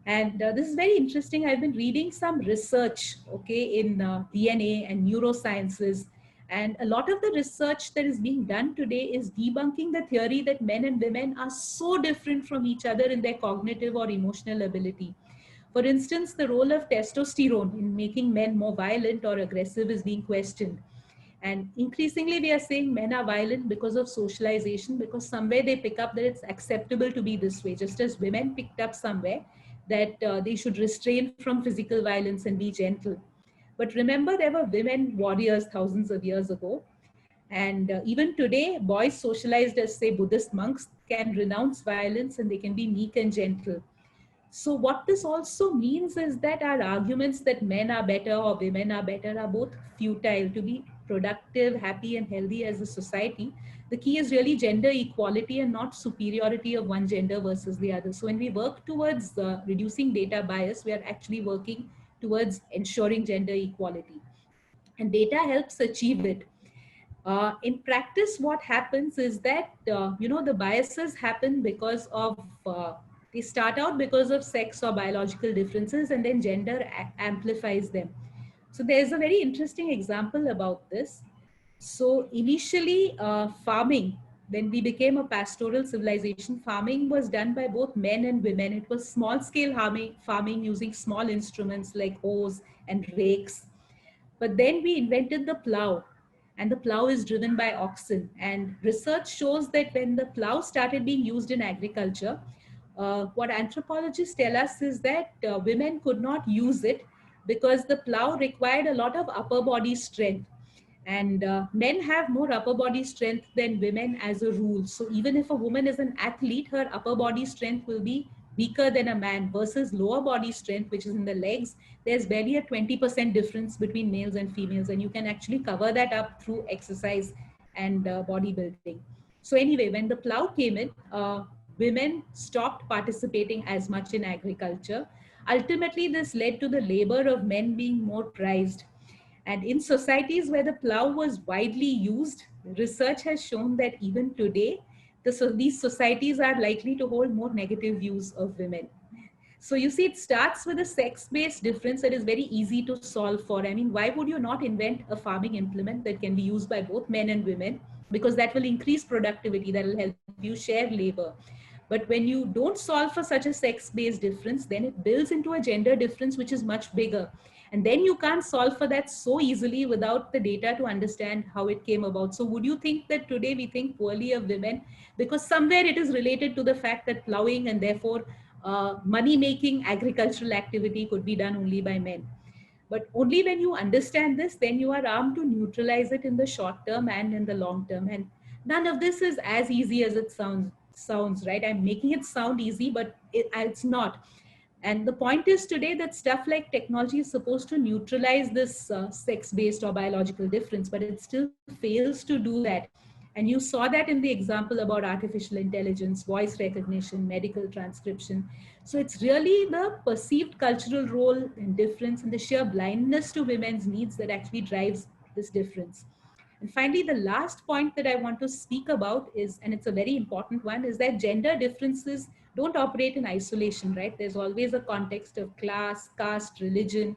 And this is very interesting. I've been reading some research, okay, in DNA and neurosciences. And a lot of the research that is being done today is debunking the theory that men and women are so different from each other in their cognitive or emotional ability. For instance, the role of testosterone in making men more violent or aggressive is being questioned. And increasingly, we are saying men are violent because of socialization, because somewhere they pick up that it's acceptable to be this way, just as women picked up somewhere that they should restrain from physical violence and be gentle. But remember, there were women warriors thousands of years ago. And even today, boys socialized as, say, Buddhist monks can renounce violence and they can be meek and gentle. So what this also means is that our arguments that men are better or women are better are both futile. To be productive, happy, and healthy as a society, the key is really gender equality and not superiority of one gender versus the other. So when we work towards reducing data bias, we are actually working towards ensuring gender equality. And data helps achieve it. In practice, what happens is that, the biases happen because of They start out because of sex or biological differences, and then gender amplifies them. So there's a very interesting example about this. So initially, farming, when we became a pastoral civilization, farming was done by both men and women. It was small scale farming using small instruments like hoes and rakes. But then we invented the plow, and the plow is driven by oxen. And research shows that when the plow started being used in agriculture, what anthropologists tell us is that women could not use it because the plow required a lot of upper body strength. And men have more upper body strength than women as a rule. So even if a woman is an athlete, her upper body strength will be weaker than a man, versus lower body strength, which is in the legs. There's barely a 20% difference between males and females, and you can actually cover that up through exercise and bodybuilding. So anyway, when the plow came in, women stopped participating as much in agriculture. Ultimately, this led to the labor of men being more prized. And in societies where the plow was widely used, research has shown that even today, these societies are likely to hold more negative views of women. So you see, it starts with a sex-based difference that is very easy to solve for. I mean, why would you not invent a farming implement that can be used by both men and women? Because that will increase productivity, that will help you share labor. But when you don't solve for such a sex-based difference, then it builds into a gender difference, which is much bigger. And then you can't solve for that so easily without the data to understand how it came about. So would you think that today we think poorly of women because somewhere it is related to the fact that plowing and therefore money making agricultural activity could be done only by men? But only when you understand this, then you are armed to neutralize it in the short term and in the long term. And none of this is as easy as it sounds, right? I'm making it sound easy, but it's not. And the point is today that stuff like technology is supposed to neutralize this sex-based or biological difference, but it still fails to do that. And you saw that in the example about artificial intelligence, voice recognition, medical transcription. So it's really the perceived cultural role and difference and the sheer blindness to women's needs that actually drives this difference. And finally, the last point that I want to speak about is, and it's a very important one, is that gender differences don't operate in isolation, right? There's always a context of class, caste, religion.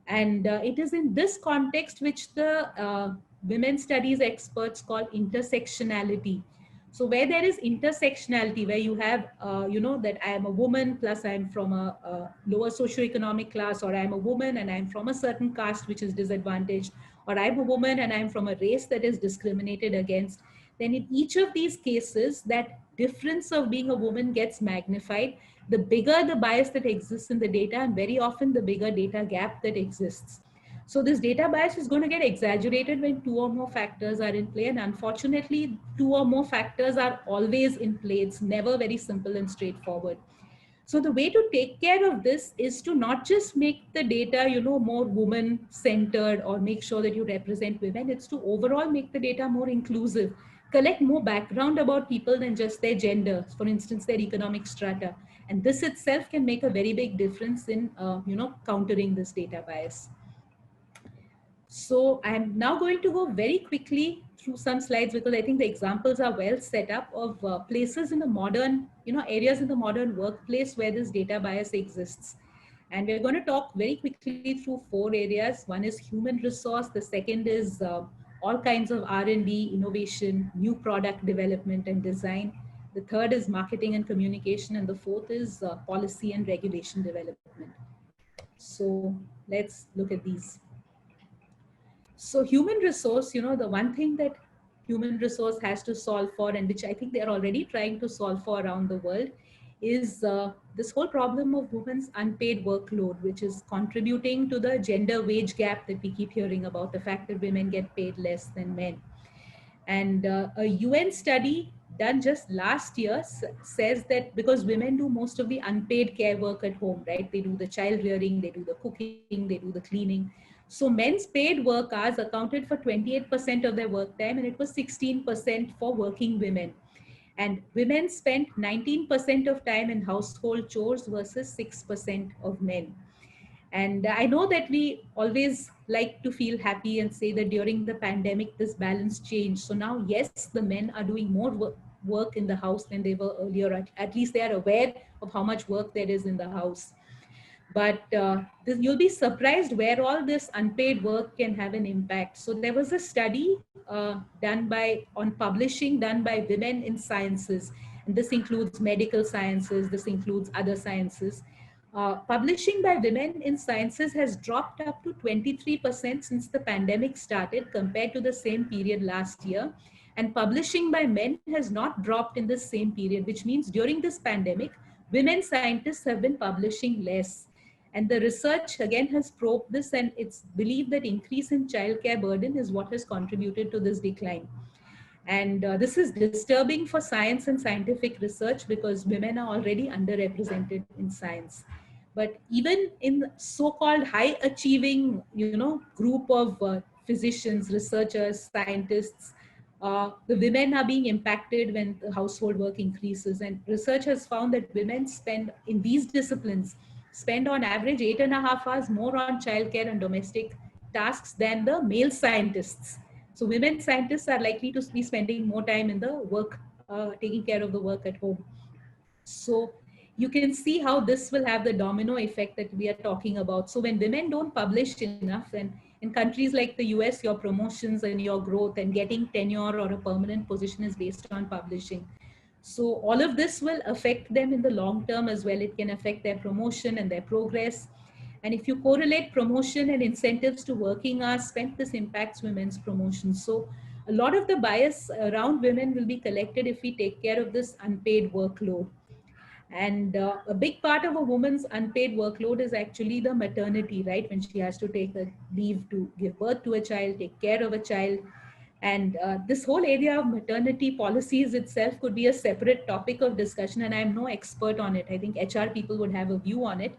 And it is in this context which the women studies experts call intersectionality. So where there is intersectionality, where you have, that I am a woman plus I'm from a lower socioeconomic class, or I'm a woman and I'm from a certain caste which is disadvantaged, or I'm a woman and I'm from a race that is discriminated against, then in each of these cases, that difference of being a woman gets magnified. The bigger the bias that exists in the data, and very often the bigger data gap that exists. So this data bias is going to get exaggerated when two or more factors are in play. And unfortunately, two or more factors are always in play. It's never very simple and straightforward. So the way to take care of this is to not just make the data, more woman centered or make sure that you represent women. It's to overall make the data more inclusive, collect more background about people than just their gender, for instance, their economic strata. And this itself can make a very big difference in, countering this data bias. So I'm now going to go very quickly through some slides because I think the examples are well set up of places in the modern, areas in the modern workplace where this data bias exists. And we're going to talk very quickly through 4 areas. One is human resource. The second is all kinds of R&D, innovation, new product development and design. The third is marketing and communication. And the fourth is policy and regulation development. So let's look at these. So human resource, the one thing that human resource has to solve for, and which I think they're already trying to solve for around the world, is this whole problem of women's unpaid workload, which is contributing to the gender wage gap that we keep hearing about, the fact that women get paid less than men. And a UN study done just last year says that because women do most of the unpaid care work at home, right? They do the child rearing, they do the cooking, they do the cleaning. So men's paid work hours accounted for 28% of their work time, and it was 16% for working women. And women spent 19% of time in household chores versus 6% of men. And I know that we always like to feel happy and say that during the pandemic, this balance changed. So now, yes, the men are doing more work, work in the house than they were earlier. At least they are aware of how much work there is in the house. But you'll be surprised where all this unpaid work can have an impact. So there was a study on publishing done by women in sciences, and this includes medical sciences, this includes other sciences. Publishing by women in sciences has dropped up to 23% since the pandemic started compared to the same period last year. And publishing by men has not dropped in the same period, which means during this pandemic, women scientists have been publishing less. And the research again has probed this, and it's believed that increase in childcare burden is what has contributed to this decline. And this is disturbing for science and scientific research because women are already underrepresented in science. But even in so-called high achieving, group of physicians, researchers, scientists, the women are being impacted when the household work increases. And research has found that women spend in these disciplines spend on average 8.5 hours more on childcare and domestic tasks than the male scientists. So women scientists are likely to be spending more time in the work, taking care of the work at home. So you can see how this will have the domino effect that we are talking about. So when women don't publish enough, and in countries like the US, your promotions and your growth and getting tenure or a permanent position is based on publishing. So all of this will affect them in the long term as well. It can affect their promotion and their progress. And if you correlate promotion and incentives to working hours spent, this impacts women's promotion. So a lot of the bias around women will be collected if we take care of this unpaid workload. And a big part of a woman's unpaid workload is actually the maternity, right? When she has to take a leave to give birth to a child, take care of a child. And this whole area of maternity policies itself could be a separate topic of discussion. And I'm no expert on it. I think HR people would have a view on it.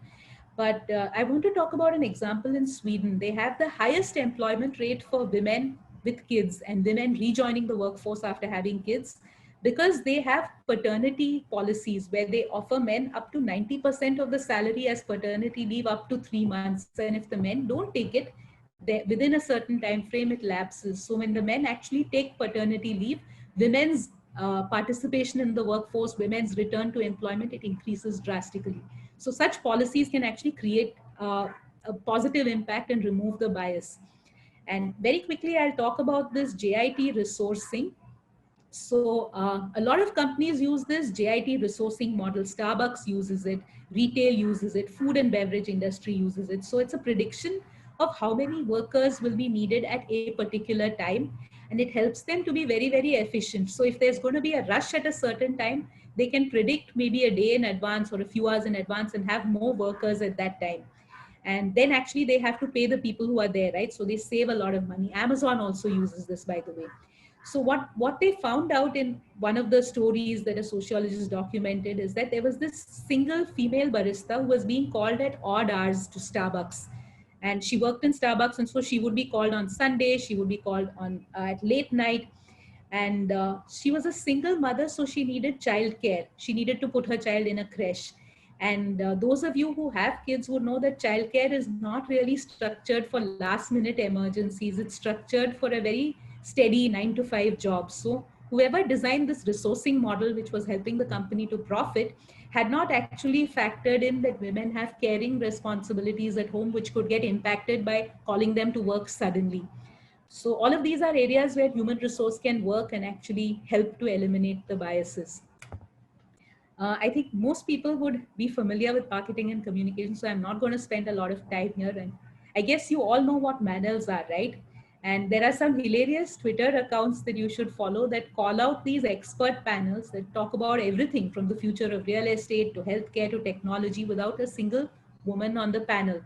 But I want to talk about an example in Sweden. They have the highest employment rate for women with kids and women rejoining the workforce after having kids, because they have paternity policies where they offer men up to 90% of the salary as paternity leave up to 3 months. And if the men don't take it, within a certain time frame, it lapses. So when the men actually take paternity leave, women's participation in the workforce, women's return to employment, it increases drastically. So such policies can actually create a positive impact and remove the bias. And very quickly, I'll talk about this JIT resourcing. So a lot of companies use this JIT resourcing model. Starbucks uses it, retail uses it, food and beverage industry uses it. So it's a prediction of how many workers will be needed at a particular time. And it helps them to be very, very efficient. So if there's going to be a rush at a certain time, they can predict maybe a day in advance or a few hours in advance and have more workers at that time. And then actually they have to pay the people who are there, right? So they save a lot of money. Amazon also uses this, by the way. So what they found out in one of the stories that a sociologist documented is that there was this single female barista who was being called at odd hours to Starbucks. And she worked in Starbucks, and so she would be called on Sunday, she would be called on at late night. And she was a single mother, so she needed childcare. She needed to put her child in a creche. And those of you who have kids would know that childcare is not really structured for last minute emergencies. It's structured for a very steady 9 to 5 job. So whoever designed this resourcing model, which was helping the company to profit, had not actually factored in that women have caring responsibilities at home, which could get impacted by calling them to work suddenly. So all of these are areas where human resource can work and actually help to eliminate the biases. I think most people would be familiar with marketing and communication, so I'm not going to spend a lot of time here. And I guess you all know what manels are, right? And there are some hilarious Twitter accounts that you should follow that call out these expert panels that talk about everything from the future of real estate to healthcare to technology without a single woman on the panel.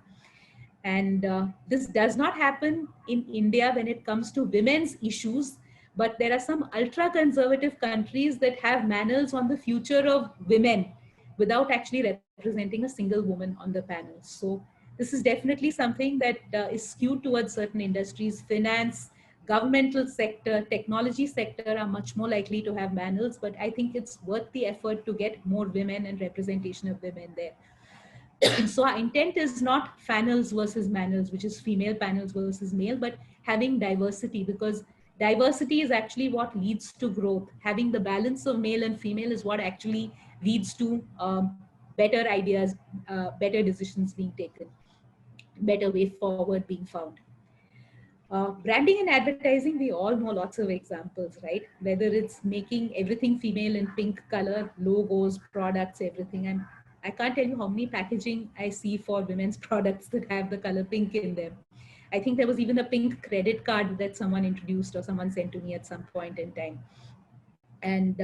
And this does not happen in India when it comes to women's issues, but there are some ultra conservative countries that have panels on the future of women without actually representing a single woman on the panel. So this is definitely something that is skewed towards certain industries. Finance, governmental sector, technology sector are much more likely to have panels, but I think it's worth the effort to get more women and representation of women there. So our intent is not fanels versus manels, which is female panels versus male, but having diversity, because diversity is actually what leads to growth. Having the balance of male and female is what actually leads to better ideas, better decisions being taken, better way forward being found. Branding and advertising, we all know lots of examples, right? Whether it's making everything female in pink color, logos, products, everything. I can't tell you how many packaging I see for women's products that have the color pink in them. I think there was even a pink credit card that someone introduced or someone sent to me at some point in time. And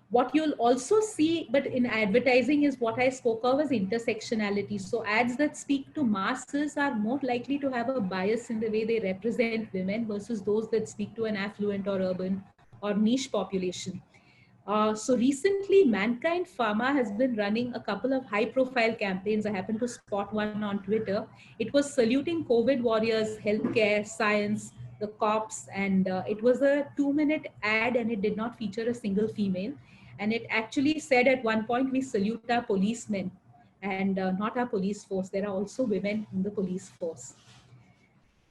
what you'll also see, but in advertising, is what I spoke of as intersectionality. So ads that speak to masses are more likely to have a bias in the way they represent women versus those that speak to an affluent or urban or niche population. So recently, Mankind Pharma has been running a couple of high-profile campaigns. I happened to spot one on Twitter. It was saluting COVID warriors, healthcare, science, the cops, and it was a 2-minute ad, and it did not feature a single female. And it actually said at one point, "We salute our policemen, and not our police force. There are also women in the police force."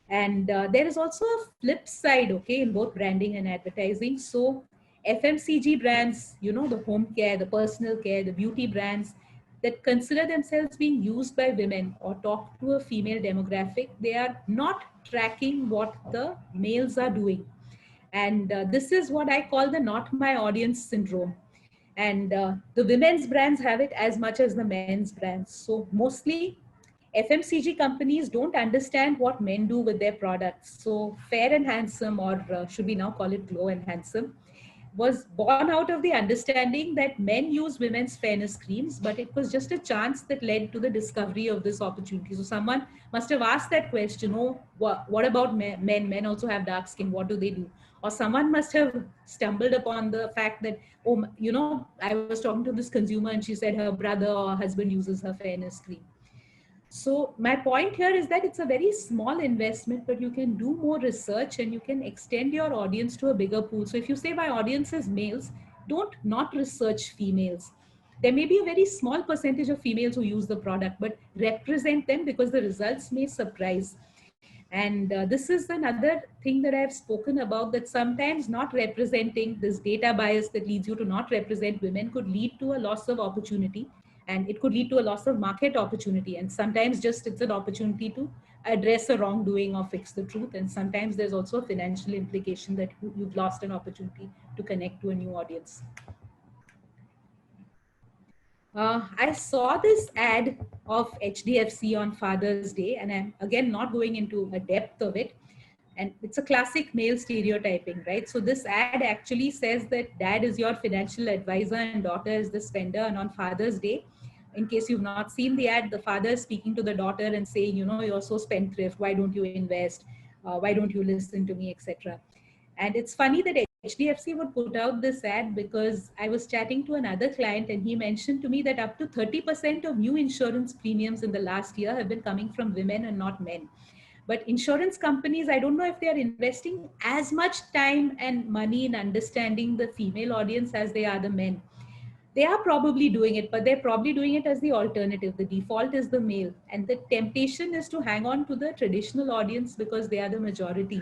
And there is also a flip side, okay, in both branding and advertising. So FMCG brands, the home care, the personal care, the beauty brands that consider themselves being used by women or talk to a female demographic, they are not tracking what the males are doing. And this is what I call the not my audience syndrome. And the women's brands have it as much as the men's brands. So mostly FMCG companies don't understand what men do with their products. So Fair and Handsome, or should we now call it Glow and Handsome, was born out of the understanding that men use women's fairness creams, but it was just a chance that led to the discovery of this opportunity. So someone must have asked that question, oh, what about men? Men also have dark skin. What do they do? Or someone must have stumbled upon the fact that, oh, I was talking to this consumer and she said her brother or husband uses her fairness cream. So my point here is that it's a very small investment, but you can do more research and you can extend your audience to a bigger pool. So if you say my audience is males, don't not research females. There may be a very small percentage of females who use the product, but represent them because the results may surprise. And this is another thing that I've spoken about, that sometimes not representing, this data bias that leads you to not represent women, could lead to a loss of opportunity, and it could lead to a loss of market opportunity. And sometimes just it's an opportunity to address a wrongdoing or fix the truth. And sometimes there's also a financial implication that you've lost an opportunity to connect to a new audience. I saw this ad of HDFC on Father's Day, and I'm again not going into a depth of it. And it's a classic male stereotyping, right? So this ad actually says that dad is your financial advisor and daughter is the spender. And on Father's Day, in case you've not seen the ad, the father is speaking to the daughter and saying, you're so spendthrift. Why don't you invest? Why don't you listen to me, etc. And it's funny that HDFC would put out this ad because I was chatting to another client and he mentioned to me that up to 30% of new insurance premiums in the last year have been coming from women and not men. But insurance companies, I don't know if they are investing as much time and money in understanding the female audience as they are the men. They are probably doing it, but they're probably doing it as the alternative. The default is the male. And the temptation is to hang on to the traditional audience because they are the majority.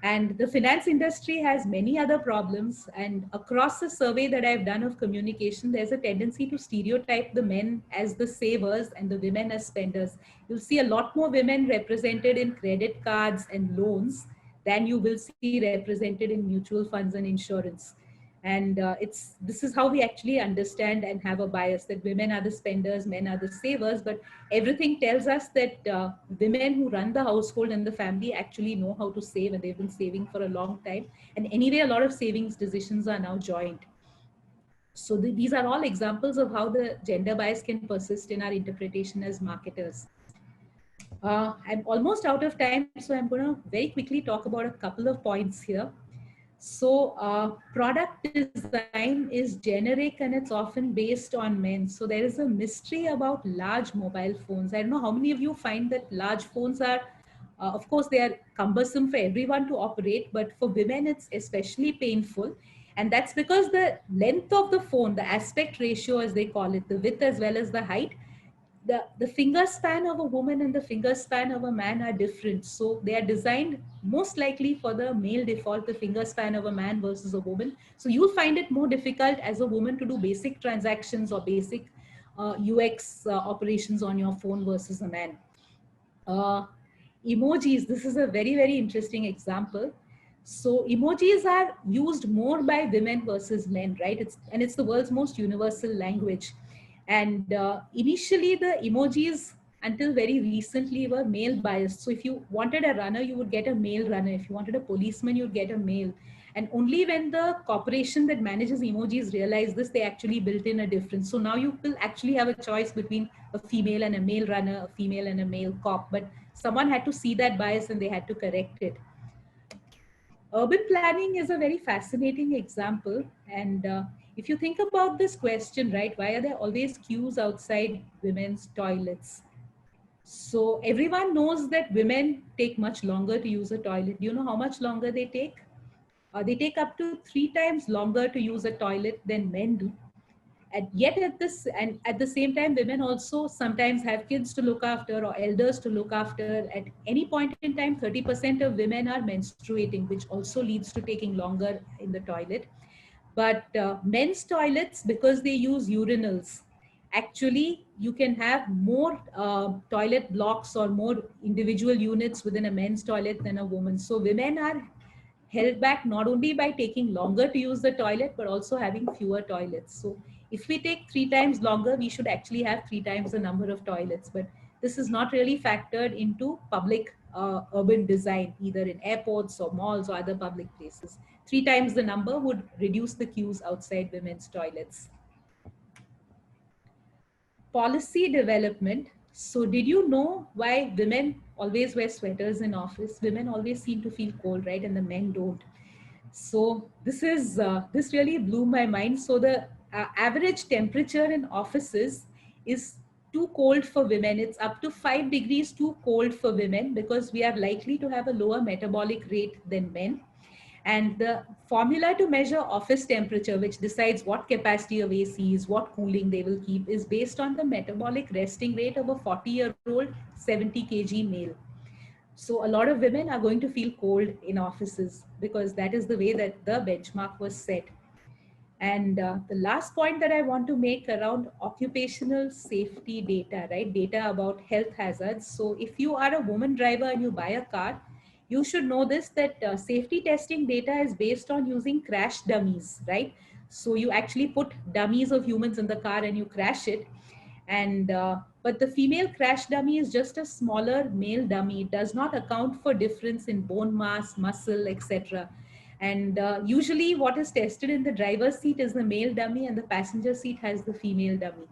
And the finance industry has many other problems. And across the survey that I've done of communication, there's a tendency to stereotype the men as the savers and the women as spenders. You'll see a lot more women represented in credit cards and loans than you will see represented in mutual funds and insurance. And this is how we actually understand and have a bias, that women are the spenders, men are the savers. But everything tells us that women who run the household and the family actually know how to save, and they've been saving for a long time. And anyway, a lot of savings decisions are now joint. So these are all examples of how the gender bias can persist in our interpretation as marketers. I'm almost out of time, so I'm going to very quickly talk about a couple of points here. So product design is generic and it's often based on men. So there is a mystery about large mobile phones. I don't know how many of you find that large phones are, of course, they are cumbersome for everyone to operate, but for women, it's especially painful. And that's because the length of the phone, the aspect ratio, as they call it, the width as well as the height, the finger span of a woman and the finger span of a man are different. So they are designed most likely for the male default, the finger span of a man versus a woman. So you'll find it more difficult as a woman to do basic transactions or basic UX operations on your phone versus a man. uh, Emojis, this is a very, very interesting example. So emojis are used more by women versus men, right? It's the world's most universal language. And initially the emojis until very recently were male biased. So if you wanted a runner, you would get a male runner. If you wanted a policeman, you'd get a male. And only when the corporation that manages emojis realized this, they actually built in a difference. So now you will actually have a choice between a female and a male runner, a female and a male cop. But someone had to see that bias and they had to correct it. Urban planning is a very fascinating example. And if you think about this question, right, why are there always queues outside women's toilets? So everyone knows that women take much longer to use a toilet. Do you know how much longer they take? They take up to 3 times longer to use a toilet than men do. And yet at the same time, women also sometimes have kids to look after or elders to look after. At any point in time, 30% of women are menstruating, which also leads to taking longer in the toilet. But men's toilets, because they use urinals, actually you can have more toilet blocks or more individual units within a men's toilet than a woman. So women are held back not only by taking longer to use the toilet, but also having fewer toilets. So if we take 3 times longer, we should actually have 3 times the number of toilets. But this is not really factored into public urban design, either in airports or malls or other public places. 3 times the number would reduce the queues outside women's toilets. Policy development. So did you know why women always wear sweaters in office? Women always seem to feel cold, right? And the men don't. So this really blew my mind. So the average temperature in offices is too cold for women. It's up to 5 degrees too cold for women because we are likely to have a lower metabolic rate than men. And the formula to measure office temperature, which decides what capacity of ACs, what cooling they will keep, is based on the metabolic resting rate of a 40-year-old 70 kg male. So a lot of women are going to feel cold in offices because that is the way that the benchmark was set. And the last point that I want to make around occupational safety data, right? Data about health hazards. So if you are a woman driver and you buy a car, you should know this, that safety testing data is based on using crash dummies, right? So you actually put dummies of humans in the car and you crash it. And but the female crash dummy is just a smaller male dummy. It does not account for difference in bone mass, muscle, etc. And usually what is tested in the driver's seat is the male dummy and the passenger seat has the female dummy.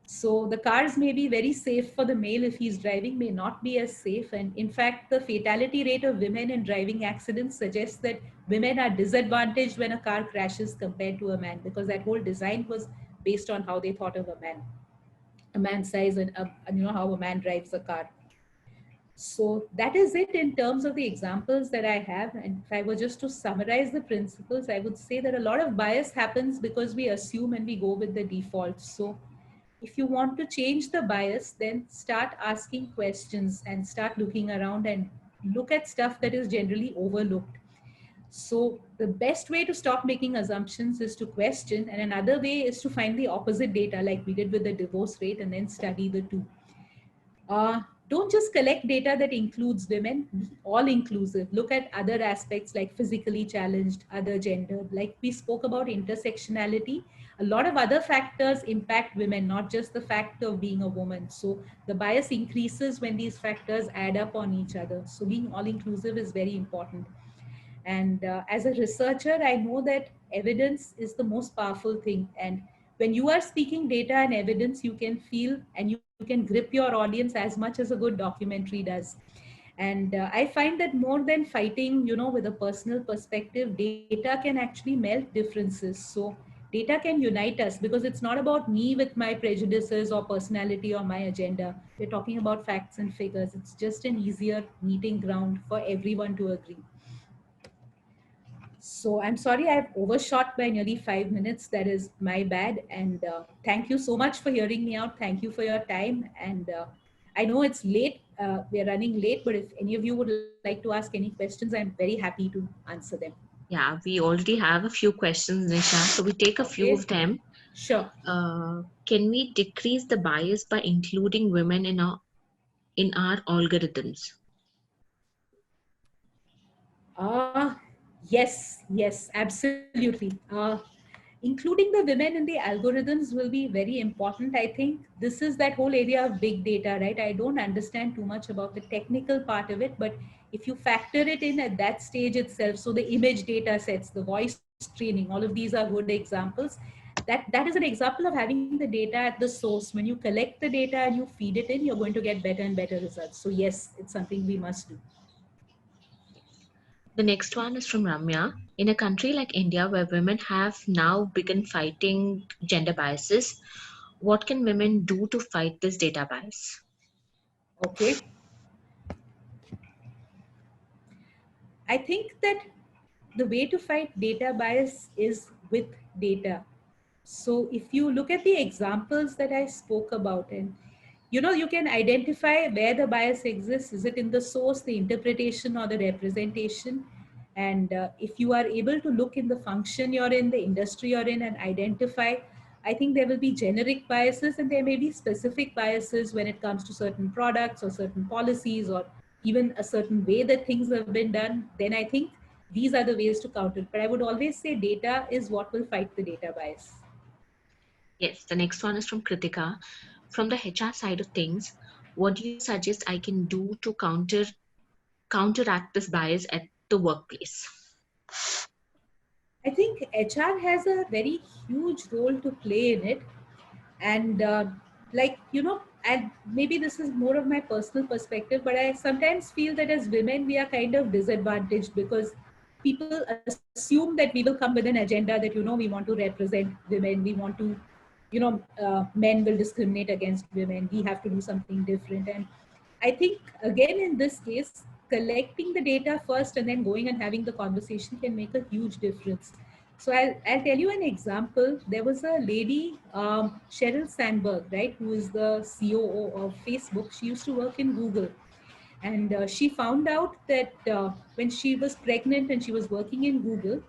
So the cars may be very safe for the male if he's driving, may not be as safe. And in fact, the fatality rate of women in driving accidents suggests that women are disadvantaged when a car crashes compared to a man, because that whole design was based on how they thought of a man's size, and how a man drives a car. So that is it in terms of the examples that I have. And if I were just to summarize the principles, I would say that a lot of bias happens because we assume and we go with the default. So if you want to change the bias, then start asking questions and start looking around and look at stuff that is generally overlooked. So the best way to stop making assumptions is to question, and another way is to find the opposite data, like we did with the divorce rate, and then study the two. Don't just collect data that includes women, be all inclusive. Look at other aspects like physically challenged, other gender. Like we spoke about intersectionality, a lot of other factors impact women, not just the fact of being a woman. So the bias increases when these factors add up on each other. So being all inclusive is very important. And as a researcher, I know that evidence is the most powerful thing. And when you are speaking data and evidence, you can feel and you can grip your audience as much as a good documentary does. And I find that more than fighting, with a personal perspective, data can actually melt differences. So data can unite us because it's not about me with my prejudices or personality or my agenda. We're talking about facts and figures. It's just an easier meeting ground for everyone to agree. So I'm sorry I've overshot by nearly 5 minutes. That is my bad. And thank you so much for hearing me out. Thank you for your time. And I know it's late. We're running late, but if any of you would like to ask any questions, I'm very happy to answer them. Yeah, we already have a few questions, Nisha. So we take a few Okay. of them. Sure. Can we decrease the bias by including women in our algorithms? Yes, absolutely. Including the women in the algorithms will be very important. I think this is that whole area of big data, right? I don't understand too much about the technical part of it, but if you factor it in at that stage itself, so the image data sets, the voice training, all of these are good examples. That is an example of having the data at the source. When you collect the data and you feed it in, you're going to get better and better results. So yes, it's something we must do. The next one is from Ramya. In a country like India, where women have now begun fighting gender biases, what can women do to fight this data bias? Okay. I think that the way to fight data bias is with data. So if you look at the examples that I spoke about, and you can identify where the bias exists. Is it in the source, the interpretation, or the representation? And if you are able to look in the function you're in, the industry you're in, and identify, I think there will be generic biases and there may be specific biases when it comes to certain products or certain policies or even a certain way that things have been done. Then I think these are the ways to counter it. But I would always say data is what will fight the data bias. Yes, the next one is from Kritika. From the HR side of things, what do you suggest I can do to counteract this bias at the workplace? I think HR has a very huge role to play in it. And and maybe this is more of my personal perspective, but I sometimes feel that as women, we are kind of disadvantaged because people assume that we will come with an agenda that, we want to represent women, we want to, men will discriminate against women, we have to do something different. And I think, again, in this case, collecting the data first and then going and having the conversation can make a huge difference. So I'll tell you an example. There was a lady, Sheryl Sandberg, right, who is the COO of Facebook. She used to work in Google. And she found out that when she was pregnant and she was working in Google,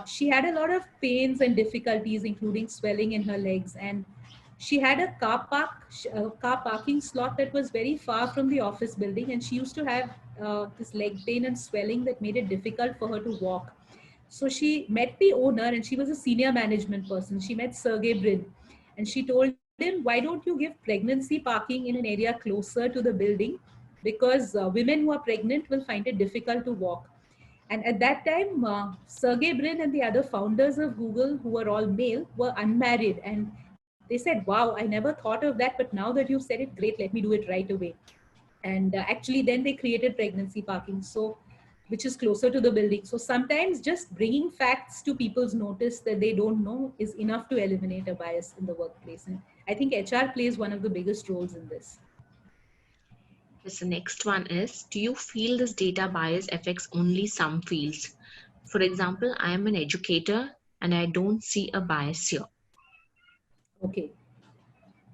she had a lot of pains and difficulties, including swelling in her legs. And she had a car parking slot that was very far from the office building. And she used to have this leg pain and swelling that made it difficult for her to walk. So she met the owner, and she was a senior management person. She met Sergey Brin, and she told him, "Why don't you give pregnancy parking in an area closer to the building? Because women who are pregnant will find it difficult to walk." And at that time, Sergey Brin and the other founders of Google, who were all male, were unmarried. And they said, "Wow, I never thought of that, but now that you've said it, great, let me do it right away." And actually, then they created pregnancy parking, so which is closer to the building. So sometimes just bringing facts to people's notice that they don't know is enough to eliminate a bias in the workplace. And I think HR plays one of the biggest roles in this. Yes, the next one is, do you feel this data bias affects only some fields? For example, I am an educator and I don't see a bias here. Okay.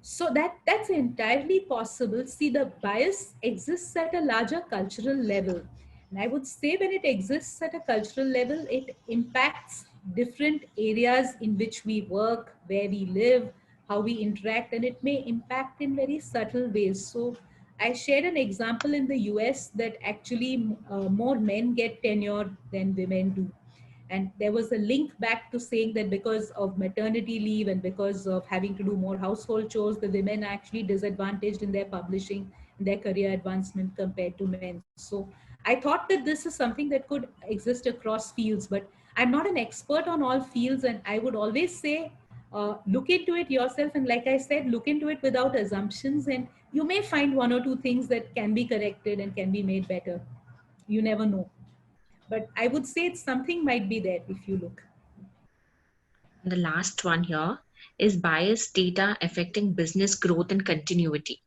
So that's entirely possible. See, the bias exists at a larger cultural level. And I would say when it exists at a cultural level, it impacts different areas in which we work, where we live, how we interact, and it may impact in very subtle ways. So I shared an example in the US that actually more men get tenure than women do. And there was a link back to saying that because of maternity leave and because of having to do more household chores, the women are actually disadvantaged in their publishing and their career advancement compared to men. So I thought that this is something that could exist across fields, but I'm not an expert on all fields. And I would always say, look into it yourself. And like I said, look into it without assumptions. And you may find one or two things that can be corrected and can be made better. You never know. But I would say it's something might be there if you look. And the last one here is bias data affecting business growth and continuity.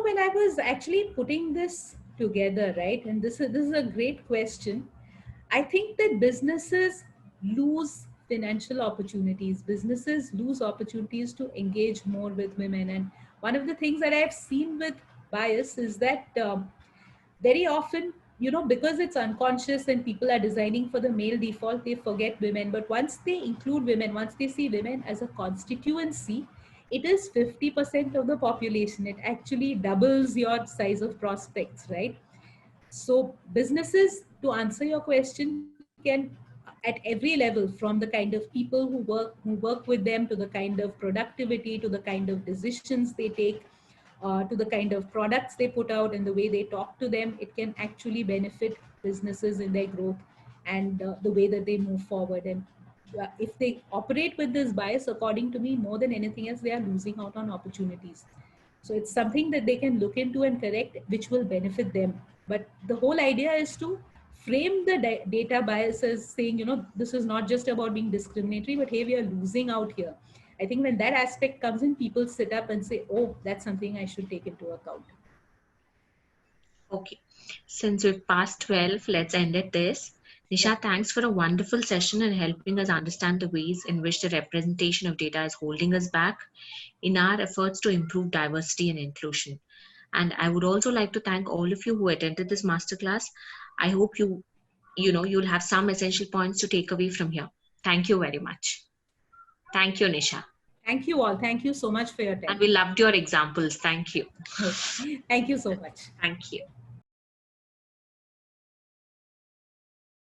When I was actually putting this together, right? And this is a great question. I think that businesses lose financial opportunities. Businesses lose opportunities to engage more with women. And one of the things that I've seen with bias is that very often, because it's unconscious and people are designing for the male default, they forget women. But once they include women, once they see women as a constituency, it is 50% of the population. It actually doubles your size of prospects, right? So businesses, to answer your question, can at every level, from the kind of people who work with them, to the kind of productivity, to the kind of decisions they take, to the kind of products they put out and the way they talk to them, it can actually benefit businesses in their growth and the way that they move forward. And if they operate with this bias, according to me, more than anything else, they are losing out on opportunities. So it's something that they can look into and correct, which will benefit them. But the whole idea is to frame the data bias as saying, this is not just about being discriminatory, but hey, we are losing out here. I think when that aspect comes in, people sit up and say, oh, that's something I should take into account. Okay. Since we've passed 12, let's end at this. Nisha, thanks for a wonderful session and helping us understand the ways in which the representation of data is holding us back in our efforts to improve diversity and inclusion. And I would also like to thank all of you who attended this masterclass. I hope you'll have some essential points to take away from here. Thank you very much. Thank you, Nisha. Thank you all. Thank you so much for your time. And we loved your examples. Thank you. Thank you so much. Thank you.